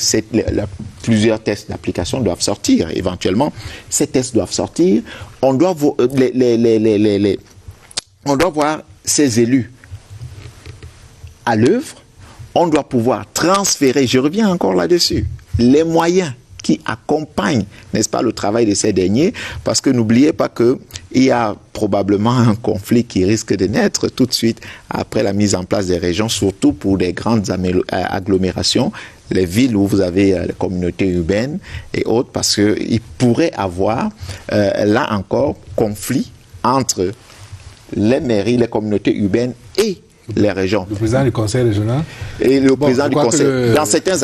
[SPEAKER 4] plusieurs tests d'application doivent sortir. Éventuellement, ces tests doivent sortir. On doit voir ces élus à l'œuvre. On doit pouvoir transférer, je reviens encore là-dessus, les moyens qui accompagnent, n'est-ce pas, le travail de ces derniers, parce que n'oubliez pas qu'il y a probablement un conflit qui risque de naître tout de suite après la mise en place des régions, surtout pour des grandes agglomérations, les villes où vous avez les communautés urbaines et autres, parce qu'il pourrait avoir, là encore, conflit entre les mairies, les communautés urbaines et les régions.
[SPEAKER 1] Le président du conseil régional?
[SPEAKER 4] Et le président du conseil, dans certains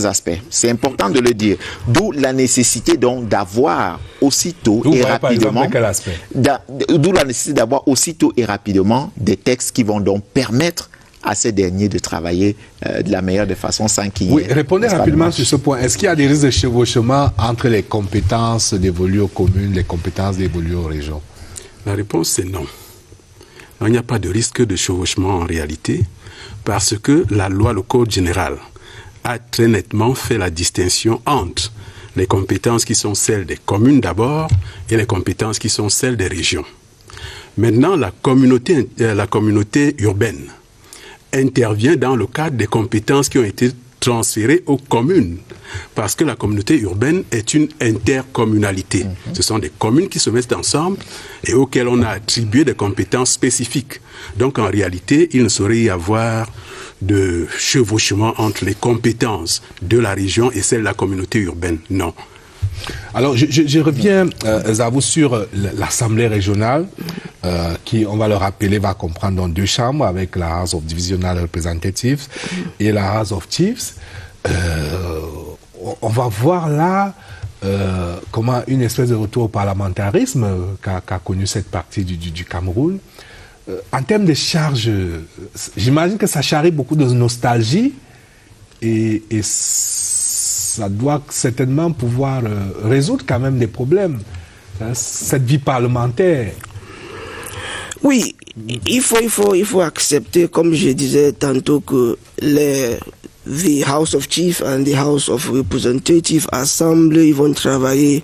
[SPEAKER 4] aspects, c'est important de le dire. D'où la nécessité donc d'avoir aussitôt et rapidement, d'où la nécessité d'avoir aussitôt et rapidement des textes qui vont donc permettre à ces derniers de travailler de la meilleure des façons sans qu'il y ait...
[SPEAKER 1] Oui, répondez rapidement sur ce point. Est-ce qu'il y a des risques de chevauchement entre les compétences dévolues aux communes, les compétences dévolues aux régions?
[SPEAKER 3] La réponse c'est non. Il n'y a pas de risque de chevauchement en réalité, parce que la loi, le code général, a très nettement fait la distinction entre les compétences qui sont celles des communes d'abord et les compétences qui sont celles des régions. Maintenant, la communauté urbaine, intervient dans le cadre des compétences qui ont été transférées aux communes. Parce que la communauté urbaine est une intercommunalité. Ce sont des communes qui se mettent ensemble et auxquelles on a attribué des compétences spécifiques. Donc en réalité, il ne saurait y avoir de chevauchement entre les compétences de la région et celles de la communauté urbaine. Non.
[SPEAKER 1] Alors, je reviens, Zabou, sur l'Assemblée régionale, qui, on va le rappeler, va comprendre dans 2 chambres, avec la House of Divisional Representatives et la House of Chiefs. On va voir là comment une espèce de retour au parlementarisme qu'a connu cette partie du Cameroun. En termes de charges, j'imagine que ça charrie beaucoup de nostalgie et ça doit certainement pouvoir résoudre quand même des problèmes, cette vie parlementaire.
[SPEAKER 5] Oui, il faut accepter, comme je disais tantôt, que the House of Chiefs and the House of Representatives ensemble, ils vont travailler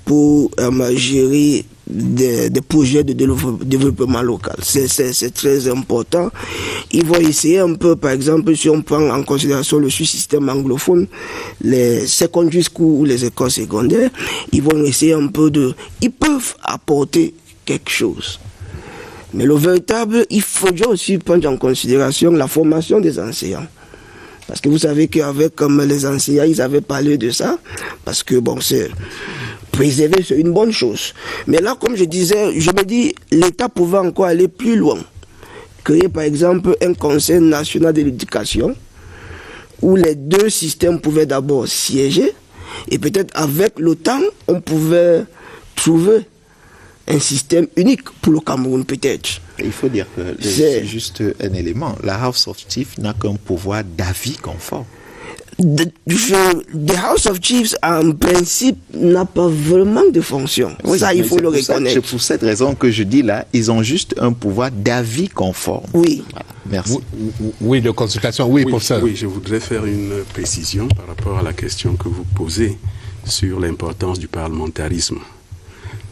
[SPEAKER 5] pour gérer des projets de développement local. C'est très important. Ils vont essayer un peu, par exemple, si on prend en considération le système anglophone, les secondary schools ou les écoles secondaires, ils vont essayer un peu ils peuvent apporter quelque chose. Mais le véritable, il faut aussi prendre en considération la formation des enseignants. Parce que vous savez qu'avec les enseignants, ils avaient parlé de ça. Parce que, bon, préserver, c'est une bonne chose. Mais là, comme je disais, je me dis, l'État pouvait encore aller plus loin. Créer, par exemple, un conseil national de l'éducation, où les 2 systèmes pouvaient d'abord siéger, et peut-être avec le temps, on pouvait trouver un système unique pour le Cameroun, peut-être.
[SPEAKER 4] Il faut dire que c'est juste un élément. La House of Chiefs n'a qu'un pouvoir d'avis conforme.
[SPEAKER 5] The House of Chiefs, en principe, n'a pas vraiment de fonction. Oui, ça, il faut le reconnaître.
[SPEAKER 4] C'est pour cette raison que je dis là, ils ont juste un pouvoir d'avis conforme.
[SPEAKER 5] Oui.
[SPEAKER 4] Voilà. Merci.
[SPEAKER 1] Oui, de consultation. Oui, professeur.
[SPEAKER 3] Oui, je voudrais faire une précision par rapport à la question que vous posez sur l'importance du parlementarisme.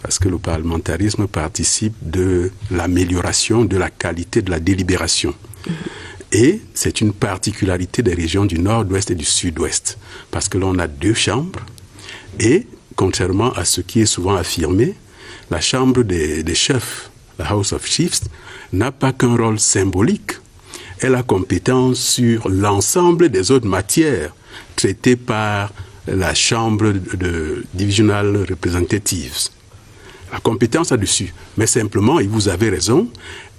[SPEAKER 3] Parce que le parlementarisme participe de l'amélioration de la qualité de la délibération. Et c'est une particularité des régions du nord-ouest et du sud-ouest. Parce que l'on a 2 chambres et, contrairement à ce qui est souvent affirmé, la chambre des chefs, la House of Chiefs, n'a pas qu'un rôle symbolique. Elle a compétence sur l'ensemble des autres matières traitées par la chambre de Divisional Representatives. La compétence là-dessus. Mais simplement, et vous avez raison,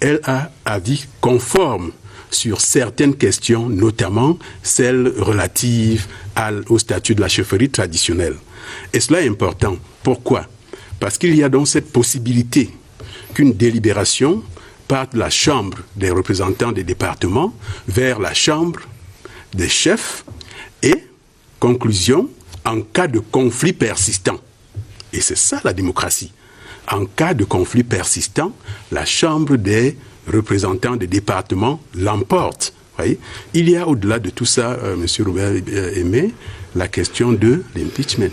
[SPEAKER 3] elle a avis conforme sur certaines questions, notamment celles relatives au statut de la chefferie traditionnelle. Et cela est important. Pourquoi? Parce qu'il y a donc cette possibilité qu'une délibération parte de la chambre des représentants des départements vers la chambre des chefs et, conclusion, en cas de conflit persistant. Et c'est ça la démocratie. En cas de conflit persistant, la chambre des représentants des départements l'emporte. Voyez, il y a au-delà de tout ça, M. Robert Aimé, la question de l'impeachment,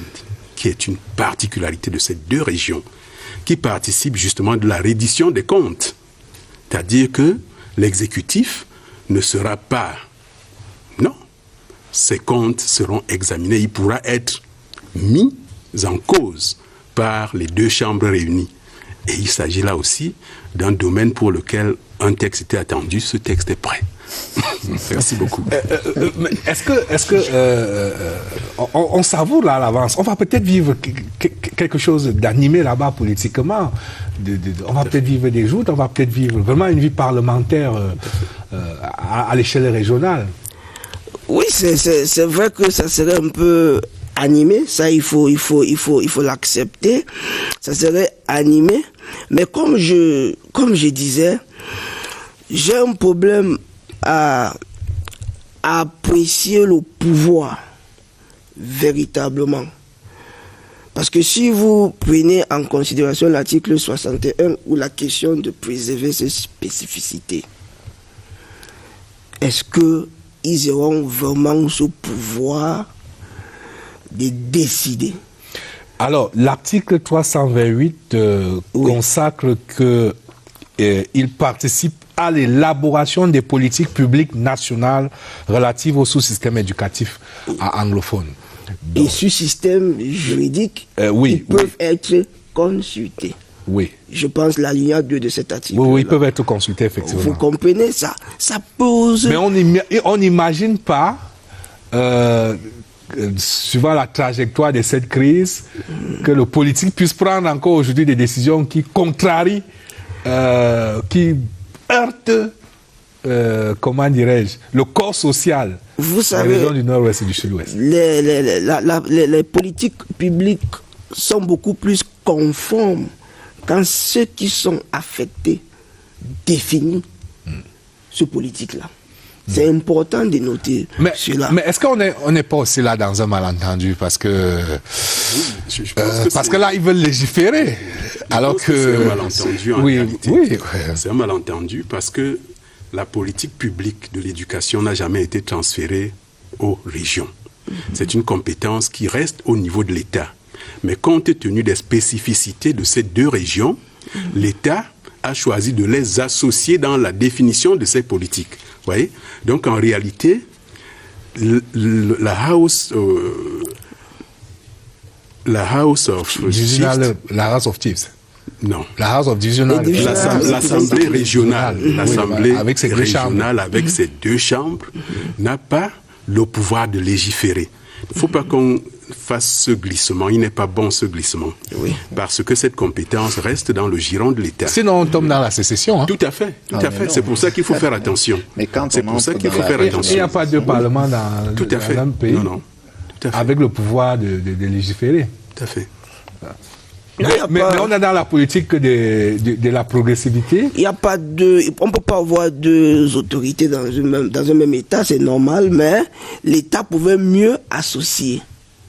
[SPEAKER 3] qui est une particularité de ces 2 régions, qui participe justement de la reddition des comptes. C'est-à-dire que l'exécutif ne sera pas... Non, ces comptes seront examinés. Il pourra être mis en cause par les 2 chambres réunies. Et il s'agit là aussi d'un domaine pour lequel un texte était attendu. Ce texte est prêt. Merci beaucoup.
[SPEAKER 1] On savoure là à l'avance. On va peut-être vivre quelque chose d'animé là-bas politiquement. On va peut-être vivre des joutes, on va peut-être vivre vraiment une vie parlementaire à l'échelle régionale.
[SPEAKER 5] Oui, c'est vrai que ça serait un peu animé, ça il faut l'accepter. Ça serait animé, mais comme je disais, j'ai un problème à apprécier le pouvoir véritablement. Parce que si vous prenez en considération l'article 61 ou la question de préserver ses spécificités, est-ce qu'ils auront vraiment ce pouvoir de décider?
[SPEAKER 1] Alors, l'article 328 consacre qu'ils participent à l'élaboration des politiques publiques nationales relatives au sous-système éducatif anglophone.
[SPEAKER 5] Donc, et sous-système juridique, ils peuvent être consultés.
[SPEAKER 1] Oui.
[SPEAKER 5] Je pense l'alinéa 2 de cet article.
[SPEAKER 1] Oui, ils peuvent être consultés, effectivement.
[SPEAKER 5] Vous comprenez ça? Ça pose...
[SPEAKER 1] Mais on n'imagine pas, suivant la trajectoire de cette crise, que le politique puisse prendre encore aujourd'hui des décisions qui contrarient, qui heurtent, comment dirais-je, le corps social.
[SPEAKER 5] Vous savez,
[SPEAKER 1] des régions du Nord-Ouest et du Sud-Ouest.
[SPEAKER 5] Les politiques publiques sont beaucoup plus conformes quand ceux qui sont affectés définissent ce politique-là. C'est important de noter cela.
[SPEAKER 1] Mais est-ce qu'on n'est pas aussi là dans un malentendu parce que parce que là ils veulent légiférer alors que
[SPEAKER 3] c'est un malentendu en réalité.
[SPEAKER 1] Oui.
[SPEAKER 3] C'est un malentendu parce que la politique publique de l'éducation n'a jamais été transférée aux régions. C'est une compétence qui reste au niveau de l'État. Mais compte tenu des spécificités de ces deux régions, l'État a choisi de les associer dans la définition de ces politiques. Vous voyez? Donc en réalité, la House of Chiefs. Non.
[SPEAKER 1] La House of Divisional.
[SPEAKER 3] L'Assemblée régionale, avec ses deux chambres, n'a pas le pouvoir de légiférer. Il ne faut pas qu'on fasse ce glissement. Il n'est pas bon ce glissement. Oui. Parce que cette compétence reste dans le giron de l'État.
[SPEAKER 1] Sinon, on tombe dans la sécession. Hein.
[SPEAKER 3] Tout à fait. C'est pour ça qu'il faut faire attention.
[SPEAKER 4] C'est pour ça qu'il faut faire attention.
[SPEAKER 1] Il n'y a pas de parlement dans un pays avec le pouvoir de légiférer.
[SPEAKER 3] Tout à fait.
[SPEAKER 1] Mais on est dans la politique de la progressivité.
[SPEAKER 5] Il y a pas on ne peut pas avoir deux autorités dans un même État, c'est normal, mais l'État pouvait mieux associer.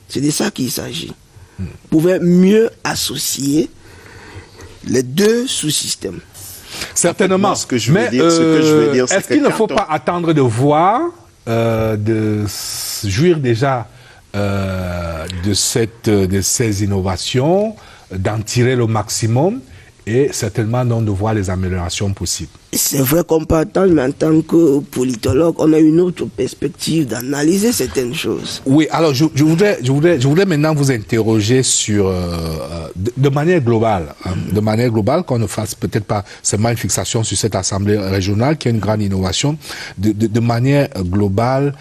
[SPEAKER 5] C'est de ça qu'il s'agit. Pouvait mieux associer les deux sous-systèmes.
[SPEAKER 1] Certainement.
[SPEAKER 4] Ce que je veux dire,
[SPEAKER 1] est-ce qu'il ne faut pas attendre de voir, de jouir déjà de ces innovations, d'en tirer le maximum et certainement donc de voir les améliorations possibles.
[SPEAKER 5] C'est vrai qu'on peut attendre, mais en tant que politologue, on a une autre perspective d'analyser certaines choses.
[SPEAKER 1] Oui, alors je voudrais maintenant vous interroger sur, de manière globale, qu'on ne fasse peut-être pas seulement une fixation sur cette assemblée régionale qui est une grande innovation, de manière globale,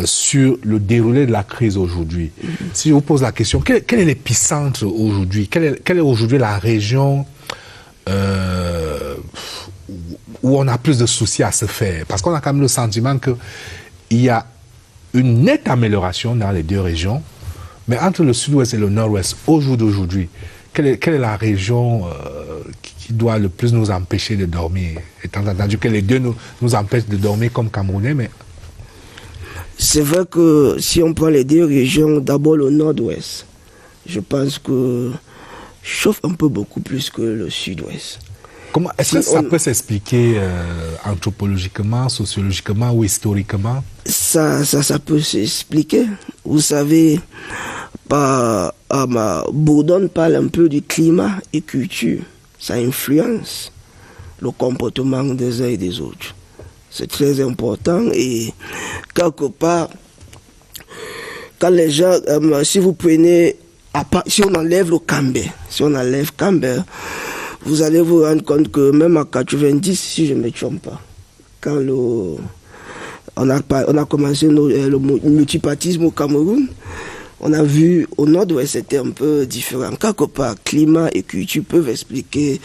[SPEAKER 1] sur le déroulé de la crise aujourd'hui. Si je vous pose la question, quel est l'épicentre aujourd'hui? Quelle est aujourd'hui la région où on a plus de soucis à se faire? Parce qu'on a quand même le sentiment qu'il y a une nette amélioration dans les deux régions, mais entre le sud-ouest et le nord-ouest, au jour d'aujourd'hui, quelle est la région qui doit le plus nous empêcher de dormir? Étant entendu que les deux nous empêchent de dormir comme Camerounais, mais...
[SPEAKER 5] C'est vrai que si on prend les deux régions, d'abord le nord-ouest, je pense que chauffe un peu beaucoup plus que le sud-ouest.
[SPEAKER 1] Comment est-ce que ça peut s'expliquer anthropologiquement, sociologiquement ou historiquement?
[SPEAKER 5] Ça peut s'expliquer. Vous savez, Bourdon parle un peu du climat et culture. Ça influence le comportement des uns et des autres. C'est très important et quelque part, quand les gens, si vous prenez, si on enlève le Cambé, vous allez vous rendre compte que même en 90, si je ne me trompe pas, quand on a commencé le multipartisme au Cameroun, on a vu au nord-ouest c'était un peu différent. Quelque part, climat et culture peuvent expliquer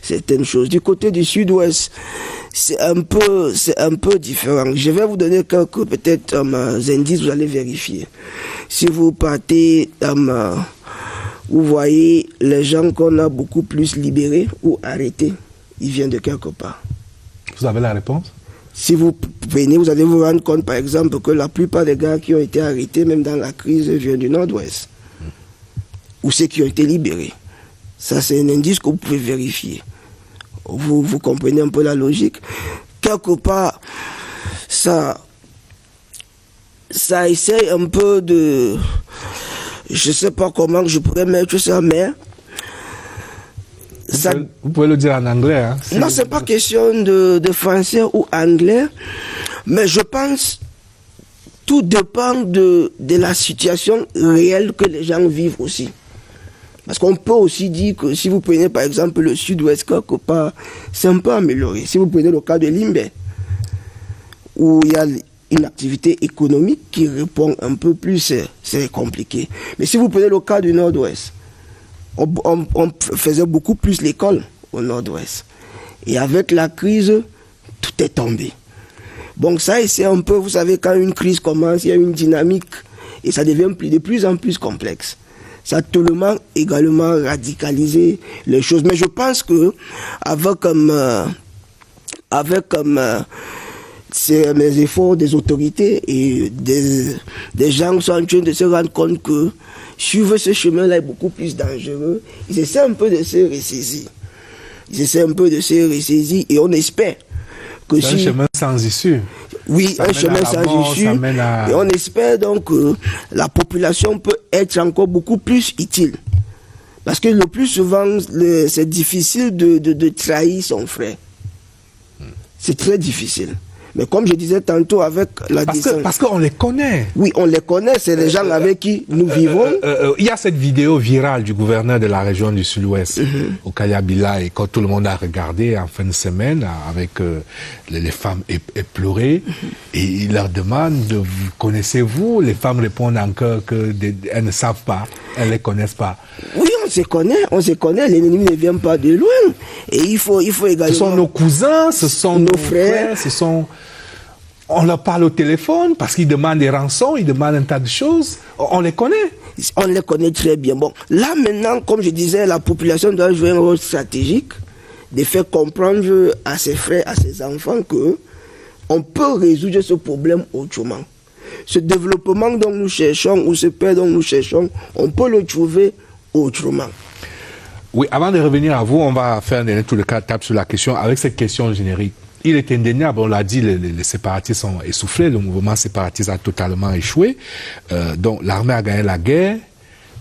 [SPEAKER 5] certaines choses. Du côté du sud-ouest, c'est un peu différent. Je vais vous donner quelques peut-être indices, vous allez vérifier. Si vous partez, vous voyez les gens qu'on a beaucoup plus libérés ou arrêtés, ils viennent de quelque part.
[SPEAKER 1] Vous avez la réponse?
[SPEAKER 5] Si vous venez, vous allez vous rendre compte, par exemple, que la plupart des gars qui ont été arrêtés, même dans la crise, viennent du nord-ouest. Ou ceux qui ont été libérés. Ça, c'est un indice que vous pouvez vérifier. Vous comprenez un peu la logique. Quelque part, ça essaye un peu de... Je ne sais pas comment je pourrais mettre ça, mais
[SPEAKER 1] Vous pouvez le dire en anglais. Hein,
[SPEAKER 5] non, c'est pas question de français ou anglais, mais je pense tout dépend de la situation réelle que les gens vivent aussi. Parce qu'on peut aussi dire que si vous prenez par exemple le sud-ouest, quelque part, c'est un peu amélioré. Si vous prenez le cas de Limbe, où il y a une activité économique qui répond un peu plus, c'est compliqué. Mais si vous prenez le cas du nord-ouest, on faisait beaucoup plus l'école au nord-ouest. Et avec la crise, tout est tombé. Donc ça, c'est un peu, vous savez, quand une crise commence, il y a une dynamique et ça devient de plus en plus complexe. Ça a tellement également radicalisé les choses. Mais je pense que avec les efforts des autorités et des gens qui sont en train de se rendre compte que suivre ce chemin-là est beaucoup plus dangereux, ils essaient un peu de se ressaisir. Et on espère que
[SPEAKER 1] c'est un chemin sans issue.
[SPEAKER 5] Oui, un chemin sans issue. Et on espère donc que la population peut être encore beaucoup plus utile. Parce que le plus souvent, c'est difficile de trahir son frère. C'est très difficile. Mais comme je disais tantôt avec la
[SPEAKER 1] parce qu'on les connaît.
[SPEAKER 5] Oui, on les connaît, c'est les gens avec qui nous vivons.
[SPEAKER 1] Il y a cette vidéo virale du gouverneur de la région du Sud-Ouest, au Kayabila, et quand tout le monde a regardé en fin de semaine, avec les femmes éplorées, et il leur demande, connaissez-vous? Les femmes répondent encore qu'elles ne savent pas, elles ne les connaissent pas.
[SPEAKER 5] Oui, on se connaît, l'ennemi ne vient pas de loin. Et il faut également...
[SPEAKER 1] Ce sont nos cousins, ce sont nos frères, ce sont... On leur parle au téléphone parce qu'ils demandent des rançons, ils demandent un tas de choses. On les connaît.
[SPEAKER 5] On les connaît très bien. Bon, là maintenant, comme je disais, la population doit jouer un rôle stratégique de faire comprendre à ses frères, à ses enfants que on peut résoudre ce problème autrement. Ce développement dont nous cherchons, ou ce paix dont nous cherchons, on peut le trouver autrement.
[SPEAKER 1] Oui, avant de revenir à vous, on va faire un dernier tour de table sur la question, avec cette question générique. Il est indéniable, on l'a dit, les séparatistes sont essoufflés, le mouvement séparatiste a totalement échoué. Donc l'armée a gagné la guerre,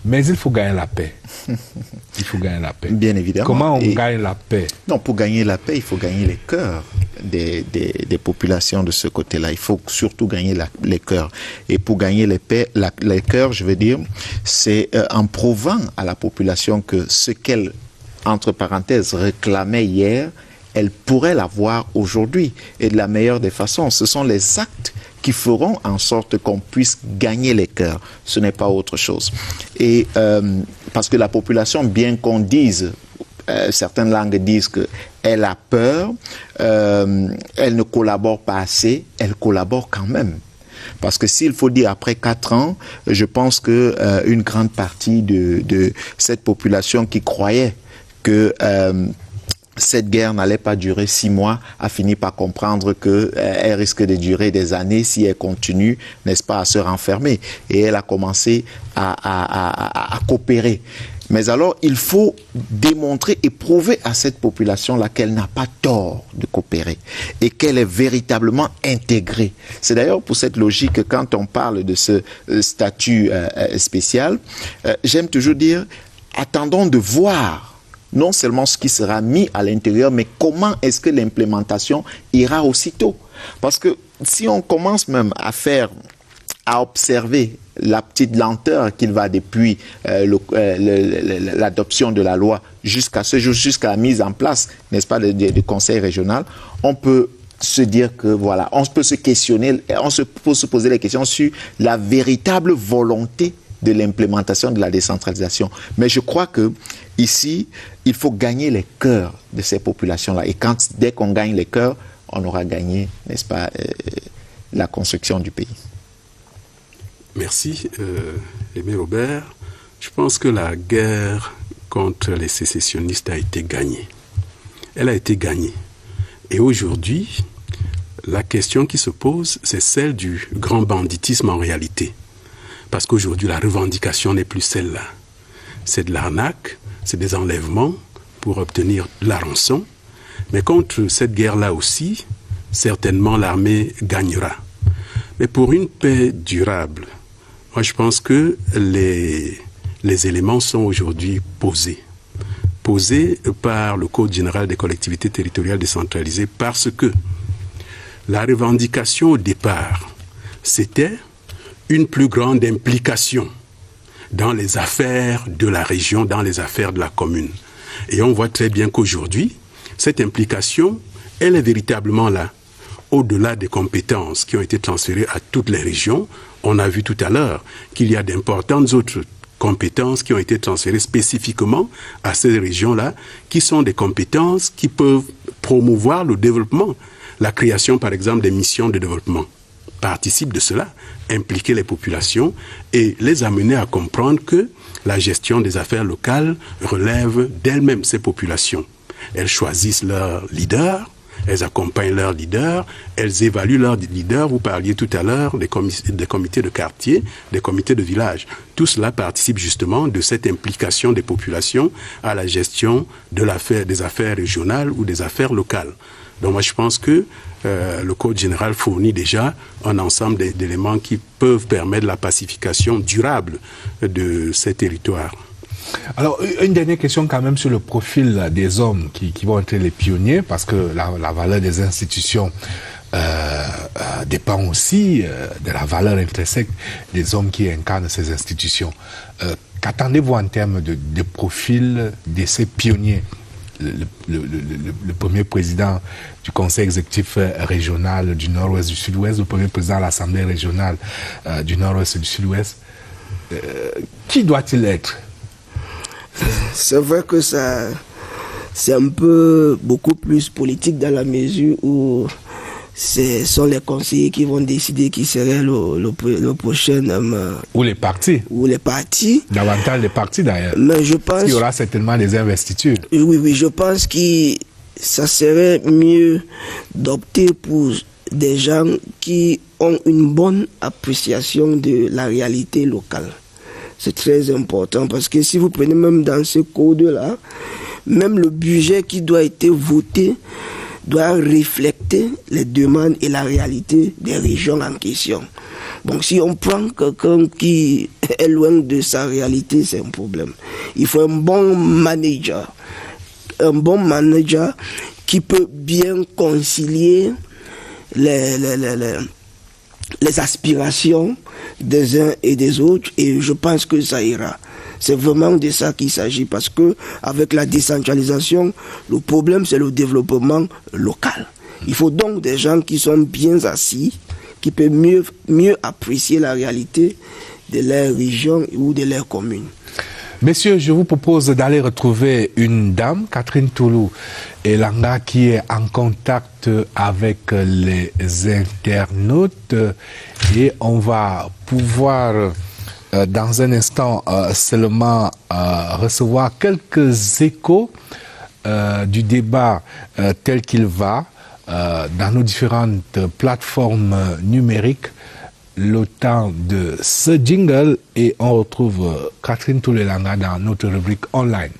[SPEAKER 1] mais il faut gagner la paix. Il faut gagner la paix.
[SPEAKER 4] Bien évidemment.
[SPEAKER 1] Comment on gagne la paix?
[SPEAKER 4] Non, pour gagner la paix, il faut gagner les cœurs des populations de ce côté-là. Il faut surtout gagner les cœurs. Et pour gagner les cœurs, je veux dire, c'est en prouvant à la population que ce qu'elle, entre parenthèses, réclamait hier, elle pourrait l'avoir aujourd'hui. Et de la meilleure des façons, ce sont les actes qui feront en sorte qu'on puisse gagner les cœurs. Ce n'est pas autre chose. Et parce que la population, bien qu'on dise, certaines langues disent qu'elle a peur, elle ne collabore pas assez, elle collabore quand même. Parce que s'il faut dire après 4 ans, je pense que une grande partie de cette population qui croyait que cette guerre n'allait pas durer 6 mois, a fini par comprendre qu'elle risque de durer des années si elle continue, n'est-ce pas, à se renfermer. Et elle a commencé à coopérer. Mais alors, il faut démontrer et prouver à cette population-là qu'elle n'a pas tort de coopérer et qu'elle est véritablement intégrée. C'est d'ailleurs pour cette logique que quand on parle de ce statut spécial, j'aime toujours dire, attendons de voir non seulement ce qui sera mis à l'intérieur, mais comment est-ce que l'implémentation ira aussitôt. Parce que si on commence même à observer la petite lenteur qu'il va depuis l'adoption de la loi jusqu'à ce jour, jusqu'à la mise en place, n'est-ce pas, du conseil régional, on peut se dire que voilà, on peut se questionner, peut se poser les questions sur la véritable volonté de l'implémentation de la décentralisation. Mais je crois que ici, il faut gagner les cœurs de ces populations-là. Et dès qu'on gagne les cœurs, on aura gagné, n'est-ce pas, la construction du pays.
[SPEAKER 3] Merci, Aimé Robert. Je pense que la guerre contre les sécessionnistes a été gagnée. Elle a été gagnée. Et aujourd'hui, la question qui se pose, c'est celle du grand banditisme en réalité. Parce qu'aujourd'hui, la revendication n'est plus celle-là. C'est de l'arnaque, c'est des enlèvements pour obtenir de la rançon. Mais contre cette guerre-là aussi, certainement l'armée gagnera. Mais pour une paix durable, moi je pense que les éléments sont aujourd'hui posés imposée par le Code général des collectivités territoriales décentralisées parce que la revendication au départ, c'était une plus grande implication dans les affaires de la région, dans les affaires de la commune. Et on voit très bien qu'aujourd'hui, cette implication, elle est véritablement là. Au-delà des compétences qui ont été transférées à toutes les régions, on a vu tout à l'heure qu'il y a d'importantes autres compétences qui ont été transférées spécifiquement à ces régions-là, qui sont des compétences qui peuvent promouvoir le développement. La création, par exemple, des missions de développement participe de cela, impliquer les populations et les amener à comprendre que la gestion des affaires locales relève d'elles-mêmes ces populations. Elles choisissent leurs leaders, elles accompagnent leurs leaders, elles évaluent leurs leaders. Vous parliez tout à l'heure des comités de quartier, des comités de village. Tout cela participe justement de cette implication des populations à la gestion de des affaires régionales ou des affaires locales. Donc moi je pense que le Code général fournit déjà un ensemble d'éléments qui peuvent permettre la pacification durable de ces territoires.
[SPEAKER 1] Alors, une dernière question quand même sur le profil des hommes qui vont être les pionniers, parce que la valeur des institutions dépend aussi de la valeur intrinsèque des hommes qui incarnent ces institutions. Qu'attendez-vous en termes de profil de ces pionniers? Le premier président du conseil exécutif régional du Nord-Ouest du Sud-Ouest, le premier président de l'Assemblée régionale du Nord-Ouest du Sud-Ouest, qui doit-il être?
[SPEAKER 5] C'est vrai que c'est un peu beaucoup plus politique dans la mesure où ce sont les conseillers qui vont décider qui serait le prochain homme.
[SPEAKER 1] Ou les partis.
[SPEAKER 5] Ou les partis.
[SPEAKER 1] Davantage les partis d'ailleurs.
[SPEAKER 5] Mais je pense
[SPEAKER 1] qu'il y aura certainement des investitures.
[SPEAKER 5] Oui, je pense que ça serait mieux d'opter pour des gens qui ont une bonne appréciation de la réalité locale. C'est très important parce que si vous prenez même dans ce code-là, même le budget qui doit être voté doit refléter les demandes et la réalité des régions en question. Donc si on prend quelqu'un qui est loin de sa réalité, c'est un problème. Il faut un bon manager qui peut bien concilier les aspirations des uns et des autres, et je pense que ça ira. C'est vraiment de ça qu'il s'agit, parce que avec la décentralisation, le problème c'est le développement local. Il faut donc des gens qui sont bien assis, qui peuvent mieux apprécier la réalité de leur région ou de leur commune.
[SPEAKER 1] Messieurs, je vous propose d'aller retrouver une dame, Catherine Toulou Elanga, qui est en contact avec les internautes, et on va pouvoir dans un instant seulement recevoir quelques échos du débat tel qu'il va dans nos différentes plateformes numériques. Le temps de ce jingle, et on retrouve Catherine Toulou Elanga dans notre rubrique online.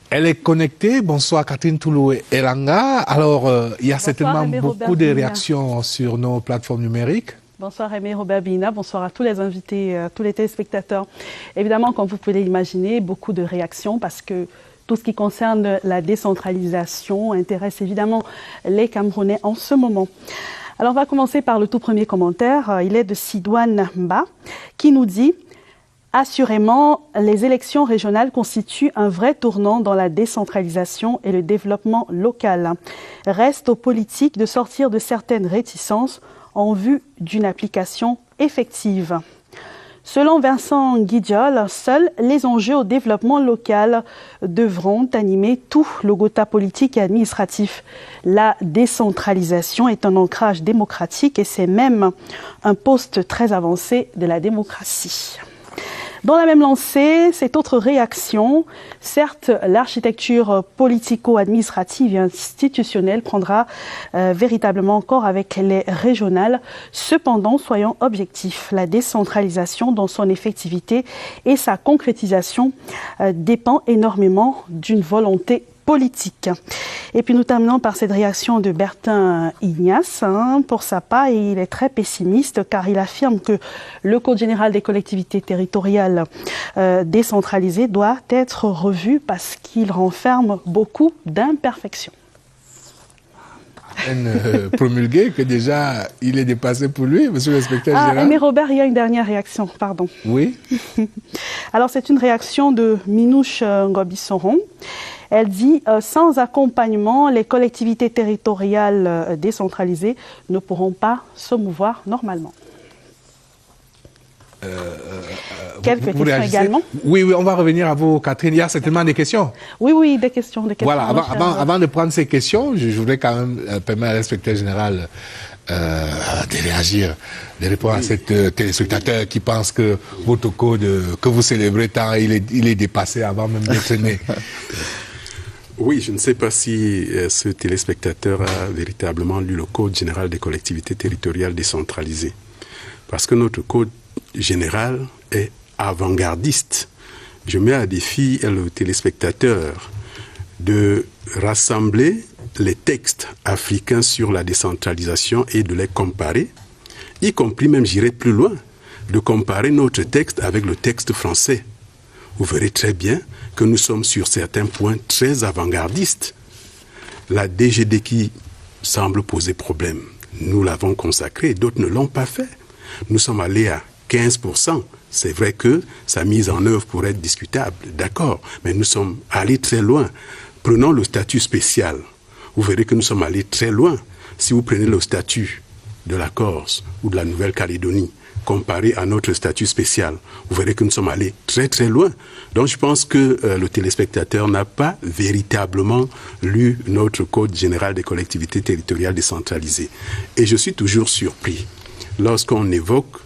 [SPEAKER 1] Elle est connectée. Bonsoir Catherine Toulou Elanga. Alors, il y a certainement beaucoup de réactions sur nos plateformes numériques.
[SPEAKER 10] Bonsoir Aimé Robert Bina, bonsoir à tous les invités, tous les téléspectateurs. Évidemment, comme vous pouvez l'imaginer, beaucoup de réactions parce que tout ce qui concerne la décentralisation intéresse évidemment les Camerounais en ce moment. Alors, on va commencer par le tout premier commentaire. Il est de Sidouane Mba qui nous dit: assurément, les élections régionales constituent un vrai tournant dans la décentralisation et le développement local. Reste aux politiques de sortir de certaines réticences en vue d'une application effective. Selon Vincent Guidiol, seuls les enjeux au développement local devront animer tout le gotha politique et administratif. La décentralisation est un ancrage démocratique et c'est même un poste très avancé de la démocratie. Dans la même lancée, cette autre réaction, certes, l'architecture politico-administrative et institutionnelle prendra véritablement corps avec les régionales. Cependant, soyons objectifs, la décentralisation dans son effectivité et sa concrétisation dépend énormément d'une volonté politique. Et puis nous terminons par cette réaction de Bertin Ignace. Pour sa part, il est très pessimiste car il affirme que le Code général des collectivités territoriales décentralisées doit être revu parce qu'il renferme beaucoup d'imperfections.
[SPEAKER 1] Promulgué que déjà il est dépassé pour lui, monsieur l'inspecteur général.
[SPEAKER 10] Mais Robert, il y a une dernière réaction, pardon.
[SPEAKER 1] Oui.
[SPEAKER 10] Alors c'est une réaction de Minouche Ngobi-Soron. Elle dit sans accompagnement, les collectivités territoriales décentralisées ne pourront pas se mouvoir normalement. Quelques questions également.
[SPEAKER 1] Oui, on va revenir à vous, Catherine. Il y a certainement des questions.
[SPEAKER 10] Oui, des questions.
[SPEAKER 1] Voilà, avant de prendre ces questions, je voudrais quand même permettre à l'inspecteur général de réagir, de répondre à cet téléspectateur qui pense que votre code que vous célébrez tant, il est dépassé avant même d'être né.
[SPEAKER 3] Oui, je ne sais pas si ce téléspectateur a véritablement lu le Code général des collectivités territoriales décentralisées. Parce que notre Code général est avant-gardiste. Je mets à défi le téléspectateur de rassembler les textes africains sur la décentralisation et de les comparer, y compris même, j'irai plus loin, de comparer notre texte avec le texte français. Vous verrez très bien que nous sommes sur certains points très avant-gardistes. La DGD qui semble poser problème, nous l'avons consacrée, d'autres ne l'ont pas fait. Nous sommes allés à 15%. C'est vrai que sa mise en œuvre pourrait être discutable, d'accord, mais nous sommes allés très loin. Prenons le statut spécial. Vous verrez que nous sommes allés très loin. Si vous prenez le statut de la Corse ou de la Nouvelle-Calédonie, comparé à notre statut spécial, vous verrez que nous sommes allés très très loin. Donc je pense que le téléspectateur n'a pas véritablement lu notre Code général des collectivités territoriales décentralisées. Et je suis toujours surpris lorsqu'on évoque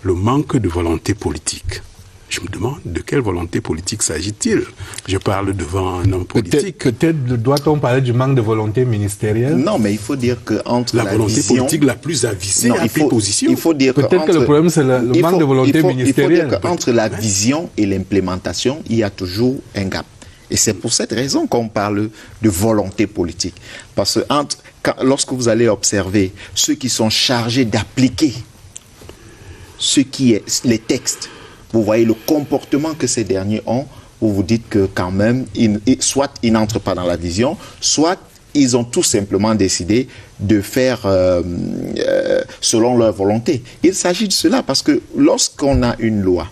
[SPEAKER 3] le manque de volonté politique. Je me demande de quelle volonté politique s'agit-il. Je parle devant un homme politique.
[SPEAKER 1] Peut-être doit-on parler du manque de volonté ministérielle?
[SPEAKER 4] Non, mais il faut dire que entre la
[SPEAKER 3] volonté
[SPEAKER 4] vision
[SPEAKER 3] politique la plus avisée a pris position.
[SPEAKER 4] Il faut dire
[SPEAKER 1] peut-être que le problème c'est le manque de volonté ministérielle.
[SPEAKER 4] Il faut dire qu'entre la vision et l'implémentation, il y a toujours un gap. Et c'est pour cette raison qu'on parle de volonté politique. Parce que lorsque vous allez observer ceux qui sont chargés d'appliquer ce qui est les textes, vous voyez le comportement que ces derniers ont, vous vous dites que quand même, soit ils n'entrent pas dans la vision, soit ils ont tout simplement décidé de faire selon leur volonté. Il s'agit de cela parce que lorsqu'on a une loi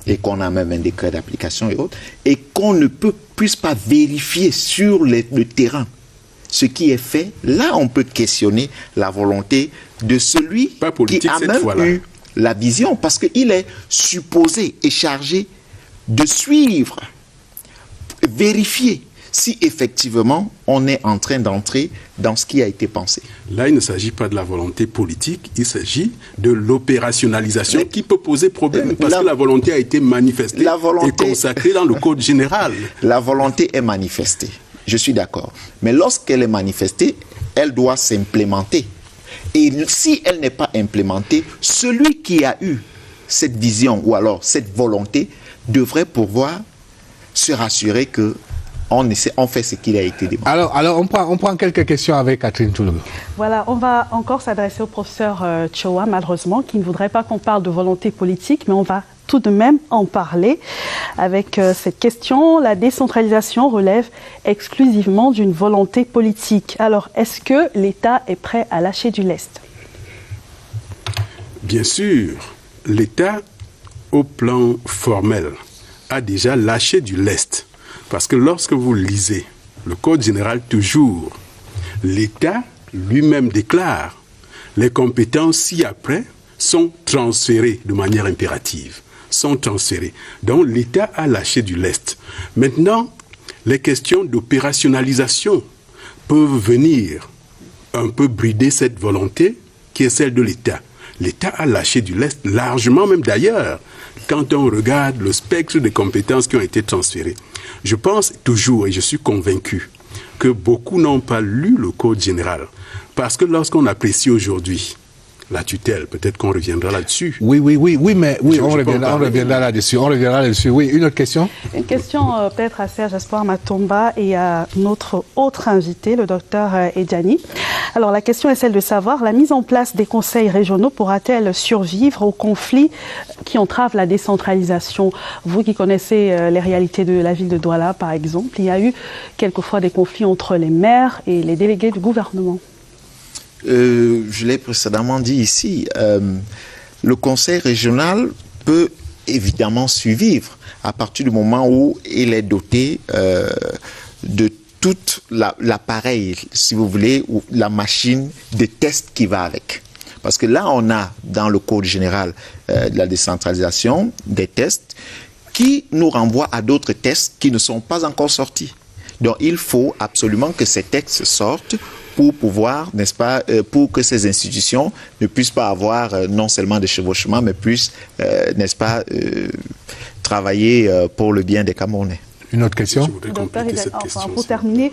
[SPEAKER 4] et qu'on a même un décret d'application et autres, et qu'on ne puisse pas vérifier sur le terrain ce qui est fait, là on peut questionner la volonté de celui qui a même eu la vision, parce qu'il est supposé et chargé de suivre, vérifier si effectivement on est en train d'entrer dans ce qui a été pensé.
[SPEAKER 3] Là, il ne s'agit pas de la volonté politique, il s'agit de l'opérationnalisation qui peut poser problème, parce que la volonté a été manifestée et consacrée dans le Code général.
[SPEAKER 4] La volonté est manifestée, je suis d'accord. Mais lorsqu'elle est manifestée, elle doit s'implémenter. Et si elle n'est pas implémentée, celui qui a eu cette vision ou alors cette volonté devrait pouvoir se rassurer que on fait ce qu'il a été demandé.
[SPEAKER 1] Alors on prend quelques questions avec Catherine Touloulou.
[SPEAKER 10] Voilà, on va encore s'adresser au professeur Tchoa, malheureusement, qui ne voudrait pas qu'on parle de volonté politique, mais on va tout de même en parler avec cette question. La décentralisation relève exclusivement d'une volonté politique. Alors, est-ce que l'État est prêt à lâcher du lest?
[SPEAKER 3] Bien sûr, l'État, au plan formel, a déjà lâché du lest. Parce que lorsque vous lisez le Code général, toujours, l'État lui-même déclare les compétences ci-après sont transférées de manière impérative. Sont transférées. Donc l'État a lâché du lest. Maintenant, les questions d'opérationnalisation peuvent venir un peu brider cette volonté qui est celle de l'État. l'État a lâché du lest largement, même d'ailleurs, quand on regarde le spectre des compétences qui ont été transférées. Je pense toujours, et je suis convaincu, que beaucoup n'ont pas lu le Code général. Parce que lorsqu'on apprécie aujourd'hui la tutelle, peut-être qu'on reviendra là-dessus.
[SPEAKER 1] Oui, mais on reviendra là-dessus. Oui, une autre question?
[SPEAKER 10] Une question peut-être à Serge Espoir Matomba et à notre autre invité, le docteur Edjani. Alors la question est celle de savoir, la mise en place des conseils régionaux pourra-t-elle survivre aux conflits qui entravent la décentralisation? Vous qui connaissez les réalités de la ville de Douala, par exemple, il y a eu quelquefois des conflits entre les maires et les délégués du gouvernement.
[SPEAKER 4] Je l'ai précédemment dit ici, le conseil régional peut évidemment survivre à partir du moment où il est doté de tout l'appareil, si vous voulez, ou la machine de test qui va avec. Parce que là, on a dans le Code général de la décentralisation des tests qui nous renvoient à d'autres tests qui ne sont pas encore sortis. Donc, il faut absolument que ces textes sortent pour pouvoir, n'est-ce pas, pour que ces institutions ne puissent pas avoir non seulement des chevauchements, mais puissent, n'est-ce pas, travailler pour le bien des Camerounais.
[SPEAKER 1] Une autre question?
[SPEAKER 10] Pour terminer,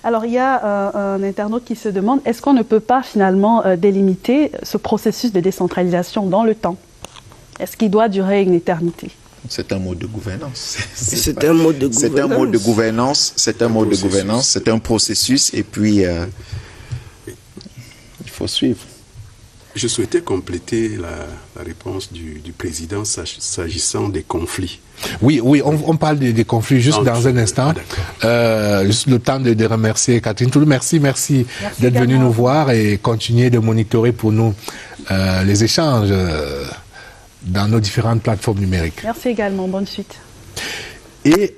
[SPEAKER 10] alors il y a un internaute qui se demande, est-ce qu'on ne peut pas finalement délimiter ce processus de décentralisation dans le temps? Est-ce qu'il doit durer une éternité?
[SPEAKER 4] C'est un mode de gouvernance.
[SPEAKER 5] C'est un mode de gouvernance.
[SPEAKER 4] C'est un mode de gouvernance. C'est un mode de gouvernance. C'est un processus. Et puis, il faut suivre.
[SPEAKER 3] Je souhaitais compléter la réponse du président s'agissant des conflits.
[SPEAKER 1] Oui, on parle des conflits juste dans un instant. Juste le temps de remercier Catherine Toulou. Merci d'être venue nous voir et continuer de monitorer pour nous les échanges dans nos différentes plateformes numériques.
[SPEAKER 10] Merci également, bonne suite.
[SPEAKER 1] Et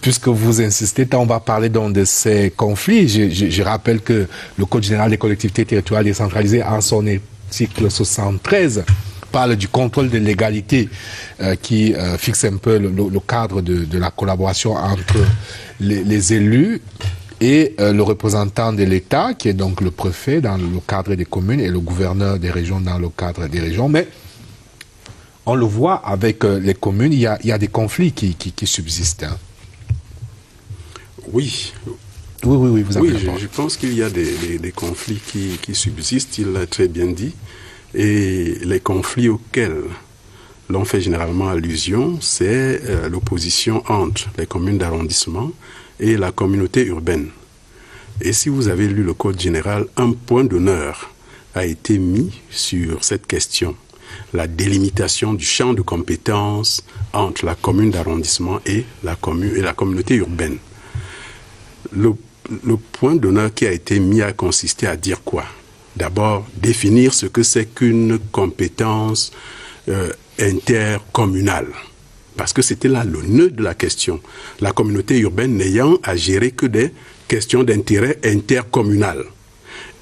[SPEAKER 1] puisque vous insistez, on va parler donc de ces conflits. Je rappelle que le Code général des collectivités territoriales décentralisées, en son article 73, parle du contrôle de légalité qui fixe un peu le cadre de la collaboration entre les élus et le représentant de l'État, qui est donc le préfet dans le cadre des communes et le gouverneur des régions dans le cadre des régions. Mais on le voit avec les communes, il y a des conflits qui subsistent. Hein.
[SPEAKER 3] Oui,
[SPEAKER 1] vous avez
[SPEAKER 3] je pense qu'il y a des conflits qui subsistent, il l'a très bien dit. Et les conflits auxquels l'on fait généralement allusion, c'est l'opposition entre les communes d'arrondissement et la communauté urbaine. Et si vous avez lu le Code général, un point d'honneur a été mis sur cette question. La délimitation du champ de compétences entre la commune d'arrondissement et la communauté urbaine. Le point d'honneur qui a été mis a consisté à dire quoi? D'abord, définir ce que c'est qu'une compétence intercommunale. Parce que c'était là le nœud de la question. La communauté urbaine n'ayant à gérer que des questions d'intérêt intercommunal.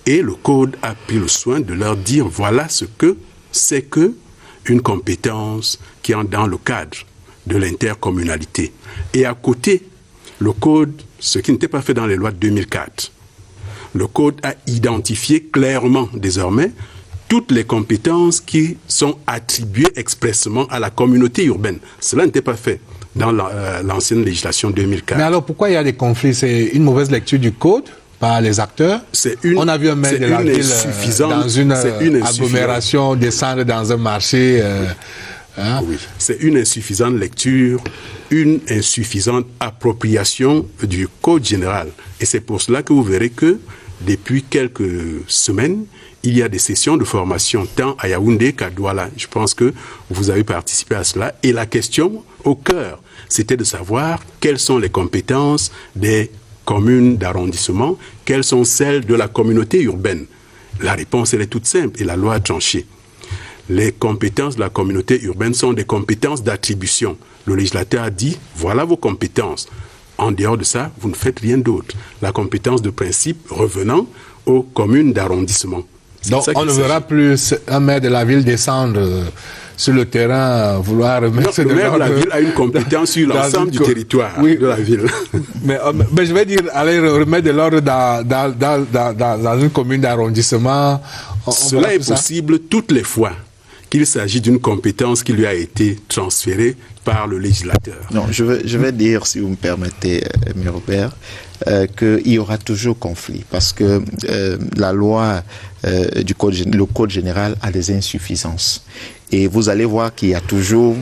[SPEAKER 3] Et le Code a pris le soin de leur dire voilà ce que c'est que une compétence qui entre dans le cadre de l'intercommunalité. Et à côté, le Code, ce qui n'était pas fait dans les lois de 2004, le Code a identifié clairement désormais toutes les compétences qui sont attribuées expressément à la communauté urbaine. Cela n'était pas fait dans l'ancienne législation 2004.
[SPEAKER 1] Mais alors pourquoi il y a des conflits? C'est une mauvaise lecture du Code par les acteurs? On a vu un maire de la ville dans une agglomération descendre dans un marché.
[SPEAKER 3] Oui, c'est une insuffisante lecture, une insuffisante appropriation du Code général. Et c'est pour cela que vous verrez que depuis quelques semaines, il y a des sessions de formation tant à Yaoundé qu'à Douala. Je pense que vous avez participé à cela. Et la question au cœur, c'était de savoir quelles sont les compétences des communes d'arrondissement, quelles sont celles de la communauté urbaine. La réponse, elle est toute simple et la loi a tranché. Les compétences de la communauté urbaine sont des compétences d'attribution. Le législateur a dit, voilà vos compétences. En dehors de ça, vous ne faites rien d'autre. La compétence de principe revenant aux communes d'arrondissement.
[SPEAKER 1] Donc on ne verra plus un maire de la ville descendre sur le terrain vouloir remettre...
[SPEAKER 3] Non, le maire de la ville a une compétence sur l'ensemble du territoire de la ville.
[SPEAKER 1] Mais je vais dire, aller remettre de l'ordre dans une commune d'arrondissement,
[SPEAKER 3] Cela est possible toutes les fois qu'il s'agit d'une compétence qui lui a été transférée par le législateur.
[SPEAKER 4] Non, je vais dire, si vous me permettez, M. Robert, qu'il y aura toujours conflit, parce que la loi le Code général a des insuffisances. Et vous allez voir qu'il y a toujours,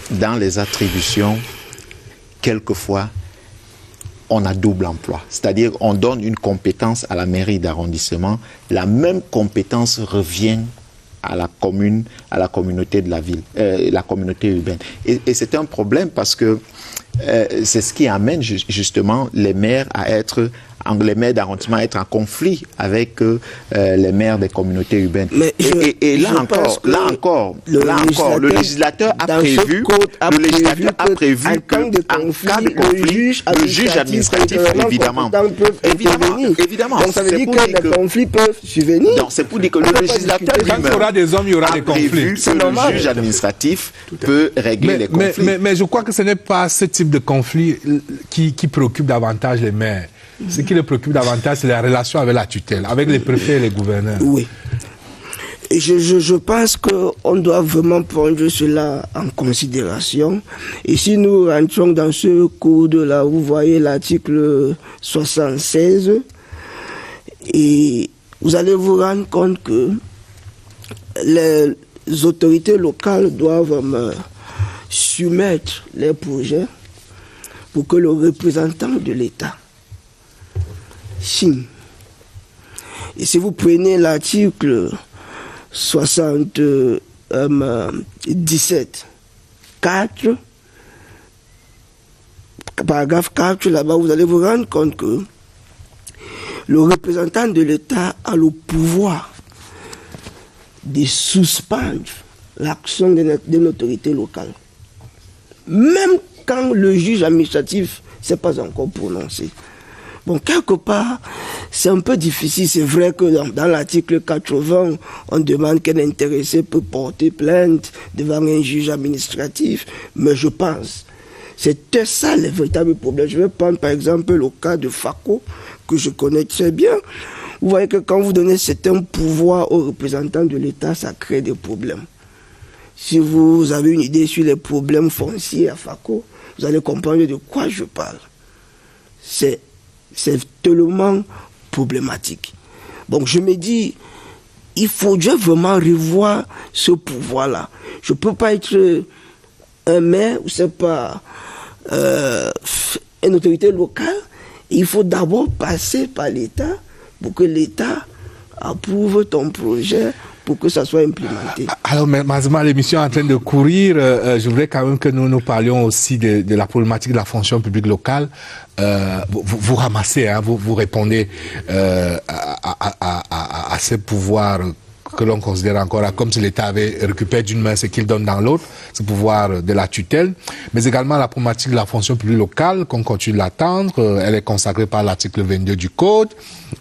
[SPEAKER 4] dans les attributions, quelquefois, on a double emploi. C'est-à-dire, on donne une compétence à la mairie d'arrondissement, la même compétence revient à la commune, à la communauté de la ville, la communauté urbaine. Et c'est un problème parce que c'est ce qui amène justement les maires d'arrondissement à être en conflit avec les maires des communautés urbaines. Et là encore, le législateur a prévu qu'en cas de conflit, le juge administratif, évidemment.
[SPEAKER 5] Donc ça veut dire que les conflits peuvent survenir.
[SPEAKER 4] Donc c'est pour dire que le législateur
[SPEAKER 1] il y aura des hommes, il y aura des conflits.
[SPEAKER 4] Que le juge administratif peut régler les conflits.
[SPEAKER 1] Mais je crois que ce n'est pas ce type de conflit qui préoccupe davantage les maires. Ce qui les préoccupe davantage, c'est la relation avec la tutelle, avec les préfets et les gouverneurs.
[SPEAKER 5] Oui. Et je pense qu'on doit vraiment prendre cela en considération. Et si nous rentrons dans ce code-là, vous voyez l'article 76, et vous allez vous rendre compte que les autorités locales doivent soumettre les projets pour que le représentant de l'État signe. Et si vous prenez l'article 77, 4, paragraphe 4, là-bas, vous allez vous rendre compte que le représentant de l'État a le pouvoir de suspendre l'action d'une autorité locale. Même quand le juge administratif ne s'est pas encore prononcé. Bon, quelque part, c'est un peu difficile. C'est vrai que dans l'article 80, on demande qu'un intéressé peut porter plainte devant un juge administratif. Mais je pense, c'était ça le véritable problème. Je vais prendre par exemple le cas de FACO, que je connais très bien. Vous voyez que quand vous donnez certains pouvoirs aux représentants de l'État, ça crée des problèmes. Si vous avez une idée sur les problèmes fonciers à FACO, vous allez comprendre de quoi je parle. C'est tellement problématique. Donc je me dis, il faudrait vraiment revoir ce pouvoir-là. Je ne peux pas être un maire, ou c'est pas une autorité locale. Il faut d'abord passer par l'État pour que l'État approuve ton projet, pour que ça soit implémenté.
[SPEAKER 1] Alors, malheureusement, l'émission est en train de courir. Je voudrais quand même que nous parlions aussi de la problématique de la fonction publique locale. Vous ramassez, hein, vous répondez à ces pouvoirs que l'on considère encore comme si l'État avait récupéré d'une main ce qu'il donne dans l'autre, ce pouvoir de la tutelle, mais également la problématique de la fonction publique locale, qu'on continue de l'attendre. Elle est consacrée par l'article 22 du Code.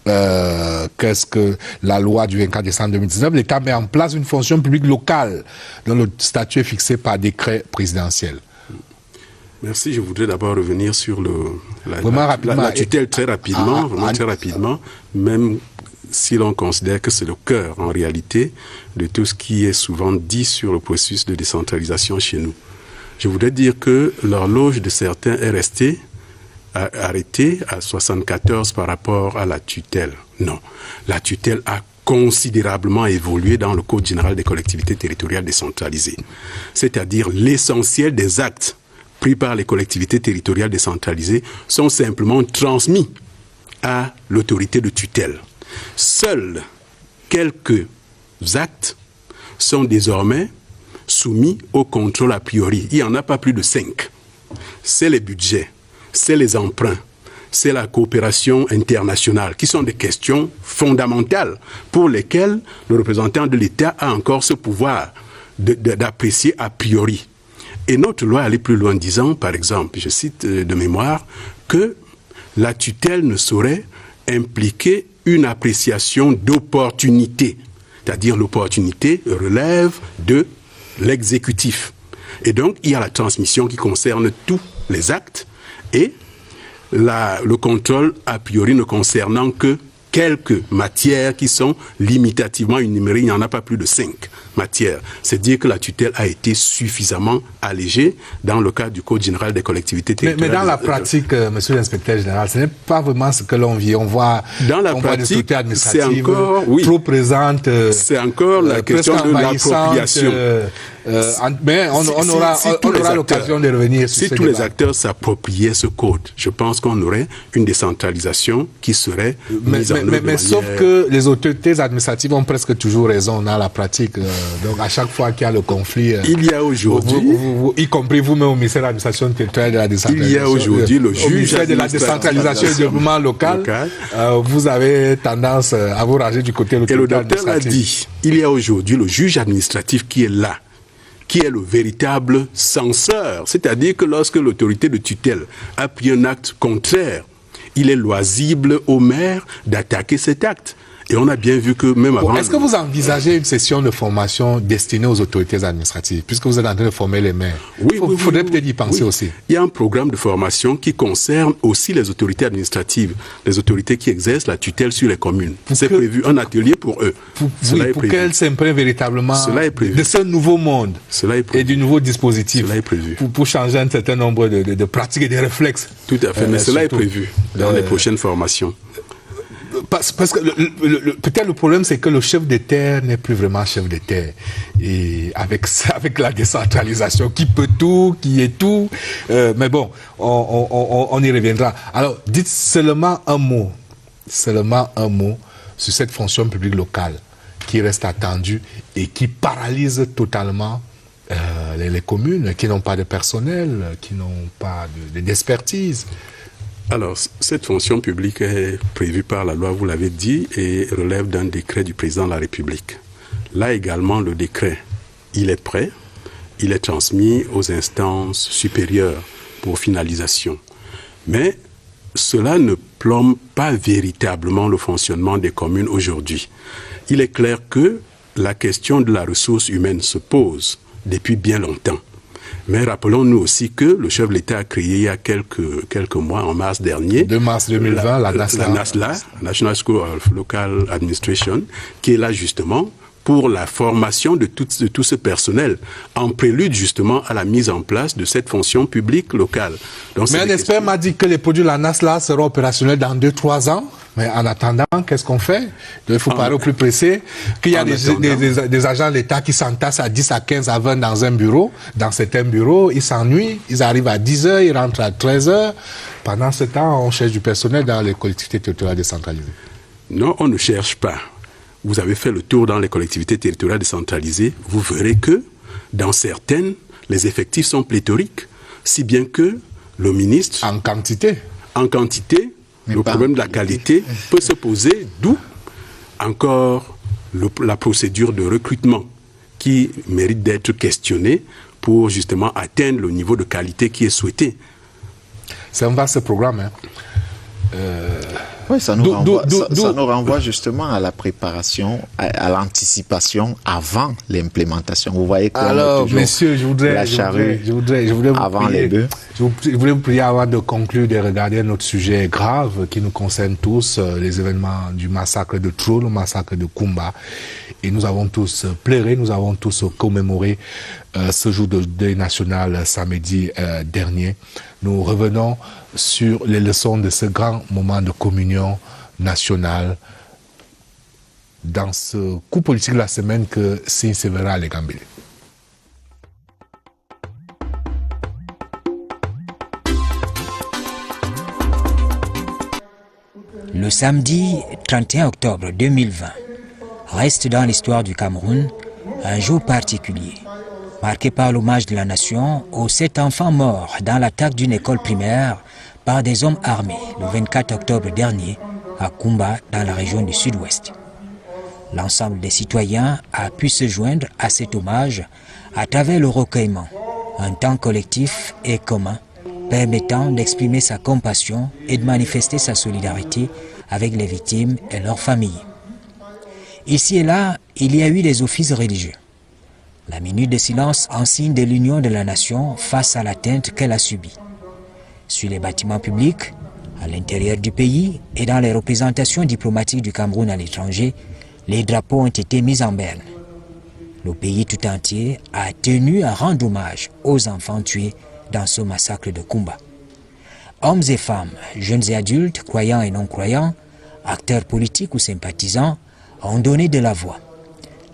[SPEAKER 1] Qu'est-ce que la loi du 24 décembre 2019? L'État met en place une fonction publique locale dont le statut est fixé par décret présidentiel.
[SPEAKER 3] Merci. Je voudrais d'abord revenir sur la tutelle très rapidement, très rapidement, même si l'on considère que c'est le cœur, en réalité, de tout ce qui est souvent dit sur le processus de décentralisation chez nous. Je voudrais dire que l'horloge de certains est restée arrêtée à 74 par rapport à la tutelle. Non, la tutelle a considérablement évolué dans le Code général des collectivités territoriales décentralisées. C'est-à-dire l'essentiel des actes pris par les collectivités territoriales décentralisées sont simplement transmis à l'autorité de tutelle. Seuls quelques actes sont désormais soumis au contrôle a priori. Il n'y en a pas plus de 5. C'est les budgets, c'est les emprunts, c'est la coopération internationale, qui sont des questions fondamentales pour lesquelles le représentant de l'État a encore ce pouvoir d'apprécier a priori. Et notre loi allait plus loin, disant, par exemple, je cite de mémoire, que la tutelle ne saurait impliquer une appréciation d'opportunité. C'est-à-dire l'opportunité relève de l'exécutif. Et donc, il y a la transmission qui concerne tous les actes et le contrôle a priori ne concernant que quelques matières qui sont limitativement énumérées. Il n'y en a pas plus de 5 matières. C'est dire que la tutelle a été suffisamment allégée dans le cadre du Code général des collectivités territoriales.
[SPEAKER 1] Mais dans la pratique, monsieur l'inspecteur général, ce n'est pas vraiment ce que l'on vit. On voit
[SPEAKER 3] dans la pratique, c'est encore
[SPEAKER 1] trop présente.
[SPEAKER 3] C'est encore la question de l'appropriation.
[SPEAKER 1] Mais on aura l'occasion de revenir sur
[SPEAKER 3] si tous les acteurs s'appropriaient ce code, je pense qu'on aurait une décentralisation qui serait mise en œuvre.
[SPEAKER 1] Mais sauf que les autorités administratives ont presque toujours raison dans la pratique. Donc à chaque fois qu'il y a le conflit,
[SPEAKER 3] il y a aujourd'hui,
[SPEAKER 1] y compris vous-même au ministère de l'administration territoriale de la décentralisation,
[SPEAKER 3] il y a aujourd'hui le juge
[SPEAKER 1] ministère de la décentralisation et du développement local, vous avez tendance à vous ranger du côté de l'autorité administrative.
[SPEAKER 3] Et le docteur l'a dit, il y a aujourd'hui le juge administratif qui est là, qui est le véritable censeur. C'est-à-dire que lorsque l'autorité de tutelle a pris un acte contraire, il est loisible au maire d'attaquer cet acte. Et on a bien vu que même avant...
[SPEAKER 1] Est-ce que vous envisagez une session de formation destinée aux autorités administratives, puisque vous êtes en train de former les maires?
[SPEAKER 3] Oui,
[SPEAKER 1] il faudrait peut-être y penser aussi.
[SPEAKER 3] Il y a un programme de formation qui concerne aussi les autorités administratives, les autorités qui exercent la tutelle sur les communes. C'est prévu un atelier pour eux.
[SPEAKER 1] Pour qu'elles s'imprègnent véritablement de ce nouveau monde et du nouveau dispositif.
[SPEAKER 3] Cela est prévu.
[SPEAKER 1] Pour changer un certain nombre de pratiques et de réflexes.
[SPEAKER 3] Tout à fait, mais cela est prévu dans les prochaines formations.
[SPEAKER 1] Parce que peut-être le problème, c'est que le chef de terre n'est plus vraiment chef de terre. Et avec la décentralisation, qui peut tout, qui est tout. Mais bon, on y reviendra. Alors, dites seulement un mot sur cette fonction publique locale qui reste attendue et qui paralyse totalement les communes qui n'ont pas de personnel, qui n'ont pas d'expertise.
[SPEAKER 3] Alors, cette fonction publique est prévue par la loi, vous l'avez dit, et relève d'un décret du président de la République. Là également, le décret, il est prêt, il est transmis aux instances supérieures pour finalisation. Mais cela ne plombe pas véritablement le fonctionnement des communes aujourd'hui. Il est clair que la question de la ressource humaine se pose depuis bien longtemps. Mais rappelons-nous aussi que le chef de l'État a créé il y a quelques mois, en mars dernier,
[SPEAKER 1] 2 mars 2020, la NASLA,
[SPEAKER 3] National School of Local Administration, qui est là justement pour la formation de tout ce personnel, en prélude justement à la mise en place de cette fonction publique locale. Donc,
[SPEAKER 1] mais un expert m'a dit que les produits de la NASLA seront opérationnels dans 2-3 ans. Mais en attendant, qu'est-ce qu'on fait? Il faut parler au plus pressé. Qu'il y a des agents de l'État qui s'entassent à 10, à 15, à 20 dans un bureau. Dans certains bureaux, ils s'ennuient. Ils arrivent à 10 heures, ils rentrent à 13 heures. Pendant ce temps, on cherche du personnel dans les collectivités territoriales décentralisées.
[SPEAKER 3] Non, on ne cherche pas. Vous avez fait le tour dans les collectivités territoriales décentralisées. Vous verrez que dans certaines, les effectifs sont pléthoriques. Si bien que le ministre...
[SPEAKER 1] En quantité,
[SPEAKER 3] le problème de la qualité peut se poser, d'où encore la procédure de recrutement qui mérite d'être questionnée pour justement atteindre le niveau de qualité qui est souhaité.
[SPEAKER 1] C'est un vaste programme. Hein.
[SPEAKER 4] Oui, ça nous renvoie justement à la préparation, à l'anticipation avant l'implémentation. Vous voyez que
[SPEAKER 1] alors, messieurs, je voudrais
[SPEAKER 4] avant les bœufs.
[SPEAKER 1] Je voulais vous prier avant de conclure de regarder notre sujet grave qui nous concerne tous, les événements du massacre de Trou, le massacre de Kumba. Et nous avons tous pleuré, nous avons tous commémoré ce jour de deuil national samedi dernier. Nous revenons sur les leçons de ce grand moment de communion nationale dans ce coup politique de la semaine que Signe Sévérin à Legambélé.
[SPEAKER 11] Le samedi 31 octobre 2020 reste dans l'histoire du Cameroun un jour particulier, marqué par l'hommage de la nation aux 7 enfants morts dans l'attaque d'une école primaire par des hommes armés le 24 octobre dernier à Kumba dans la région du Sud-Ouest. L'ensemble des citoyens a pu se joindre à cet hommage à travers le recueillement, un temps collectif et commun permettant d'exprimer sa compassion et de manifester sa solidarité avec les victimes et leurs familles. Ici et là, il y a eu des offices religieux. La minute de silence en signe de l'union de la nation face à l'atteinte qu'elle a subie. Sur les bâtiments publics, À l'intérieur du pays et dans les représentations diplomatiques du Cameroun à l'étranger, les drapeaux ont été mis en berne. Le pays tout entier a tenu à rendre hommage aux enfants tués dans ce massacre de Kumba. Hommes et femmes, jeunes et adultes, croyants et non-croyants, acteurs politiques ou sympathisants, ont donné de la voix.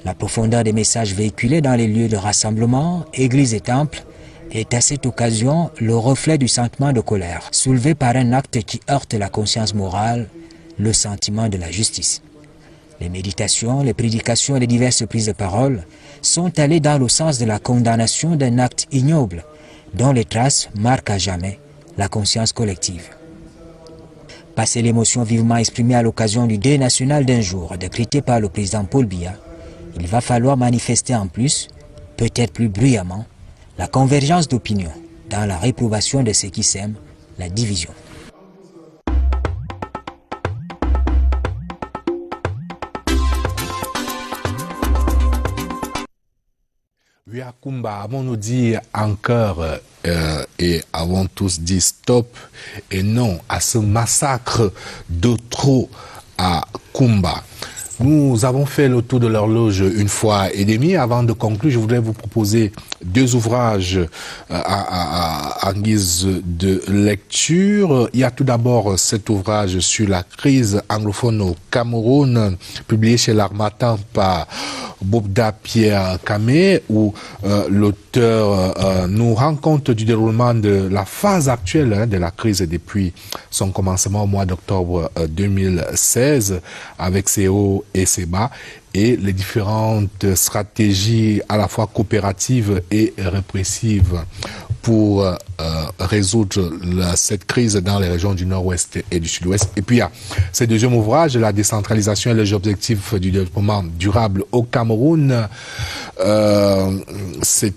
[SPEAKER 11] La profondeur des messages véhiculés dans les lieux de rassemblement, églises et temples, est à cette occasion le reflet du sentiment de colère, soulevé par un acte qui heurte la conscience morale, le sentiment de la justice. Les méditations, les prédications et les diverses prises de parole sont allées dans le sens de la condamnation d'un acte ignoble, dont les traces marquent à jamais la conscience collective. Passé l'émotion vivement exprimée à l'occasion du deuil national d'un jour, décrété par le président Paul Biya, il va falloir manifester en plus, peut-être plus bruyamment, la convergence d'opinion dans la réprobation de ceux qui sèment la division.
[SPEAKER 1] Oui, à Kumba, avons nous dit encore et avons tous dit stop et non à ce massacre de trop à Kumba. Nous avons fait le tour de l'horloge une fois et demie. Avant de conclure, je voudrais vous proposer deux ouvrages en guise de lecture. Il y a tout d'abord cet ouvrage sur la crise anglophone au Cameroun, publié chez l'Harmattan par Bobda Pierre Kamé, où l'auteur nous rend compte du déroulement de la phase actuelle de la crise depuis son commencement au mois d'octobre 2016, avec ses hauts et ses bas, et les différentes stratégies à la fois coopératives et répressives pour résoudre cette crise dans les régions du Nord-Ouest et du Sud-Ouest. Et puis il y a ce deuxième ouvrage, la décentralisation et les objectifs du développement durable au Cameroun. C'est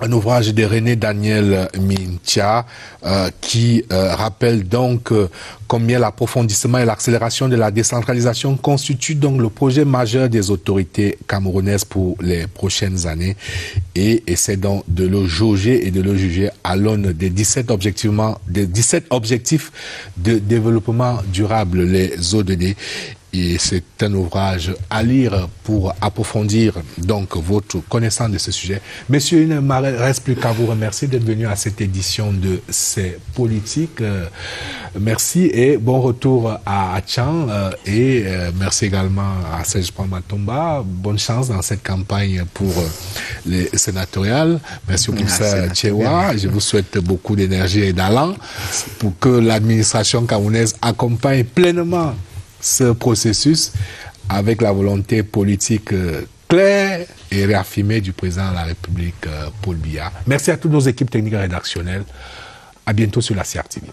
[SPEAKER 1] un ouvrage de René Daniel Mintia qui rappelle donc combien l'approfondissement et l'accélération de la décentralisation constituent donc le projet majeur des autorités camerounaises pour les prochaines années, et essaie donc de le jauger et de le juger à l'aune des 17 objectifs de développement durable, les ODD. Et c'est un ouvrage à lire pour approfondir donc votre connaissance de ce sujet. Messieurs, il ne me reste plus qu'à vous remercier d'être venus à cette édition de C'est politique. Merci et bon retour à Tchan et merci également à Serge Pamatomba. Bonne chance dans cette campagne pour les sénatoriales. Merci au professeur Tchewa. Je vous souhaite beaucoup d'énergie et d'allant pour que l'administration camerounaise accompagne pleinement ce processus avec la volonté politique claire et réaffirmée du président de la République, Paul Biya. Merci à toutes nos équipes techniques et rédactionnelles. À bientôt sur la CRTV.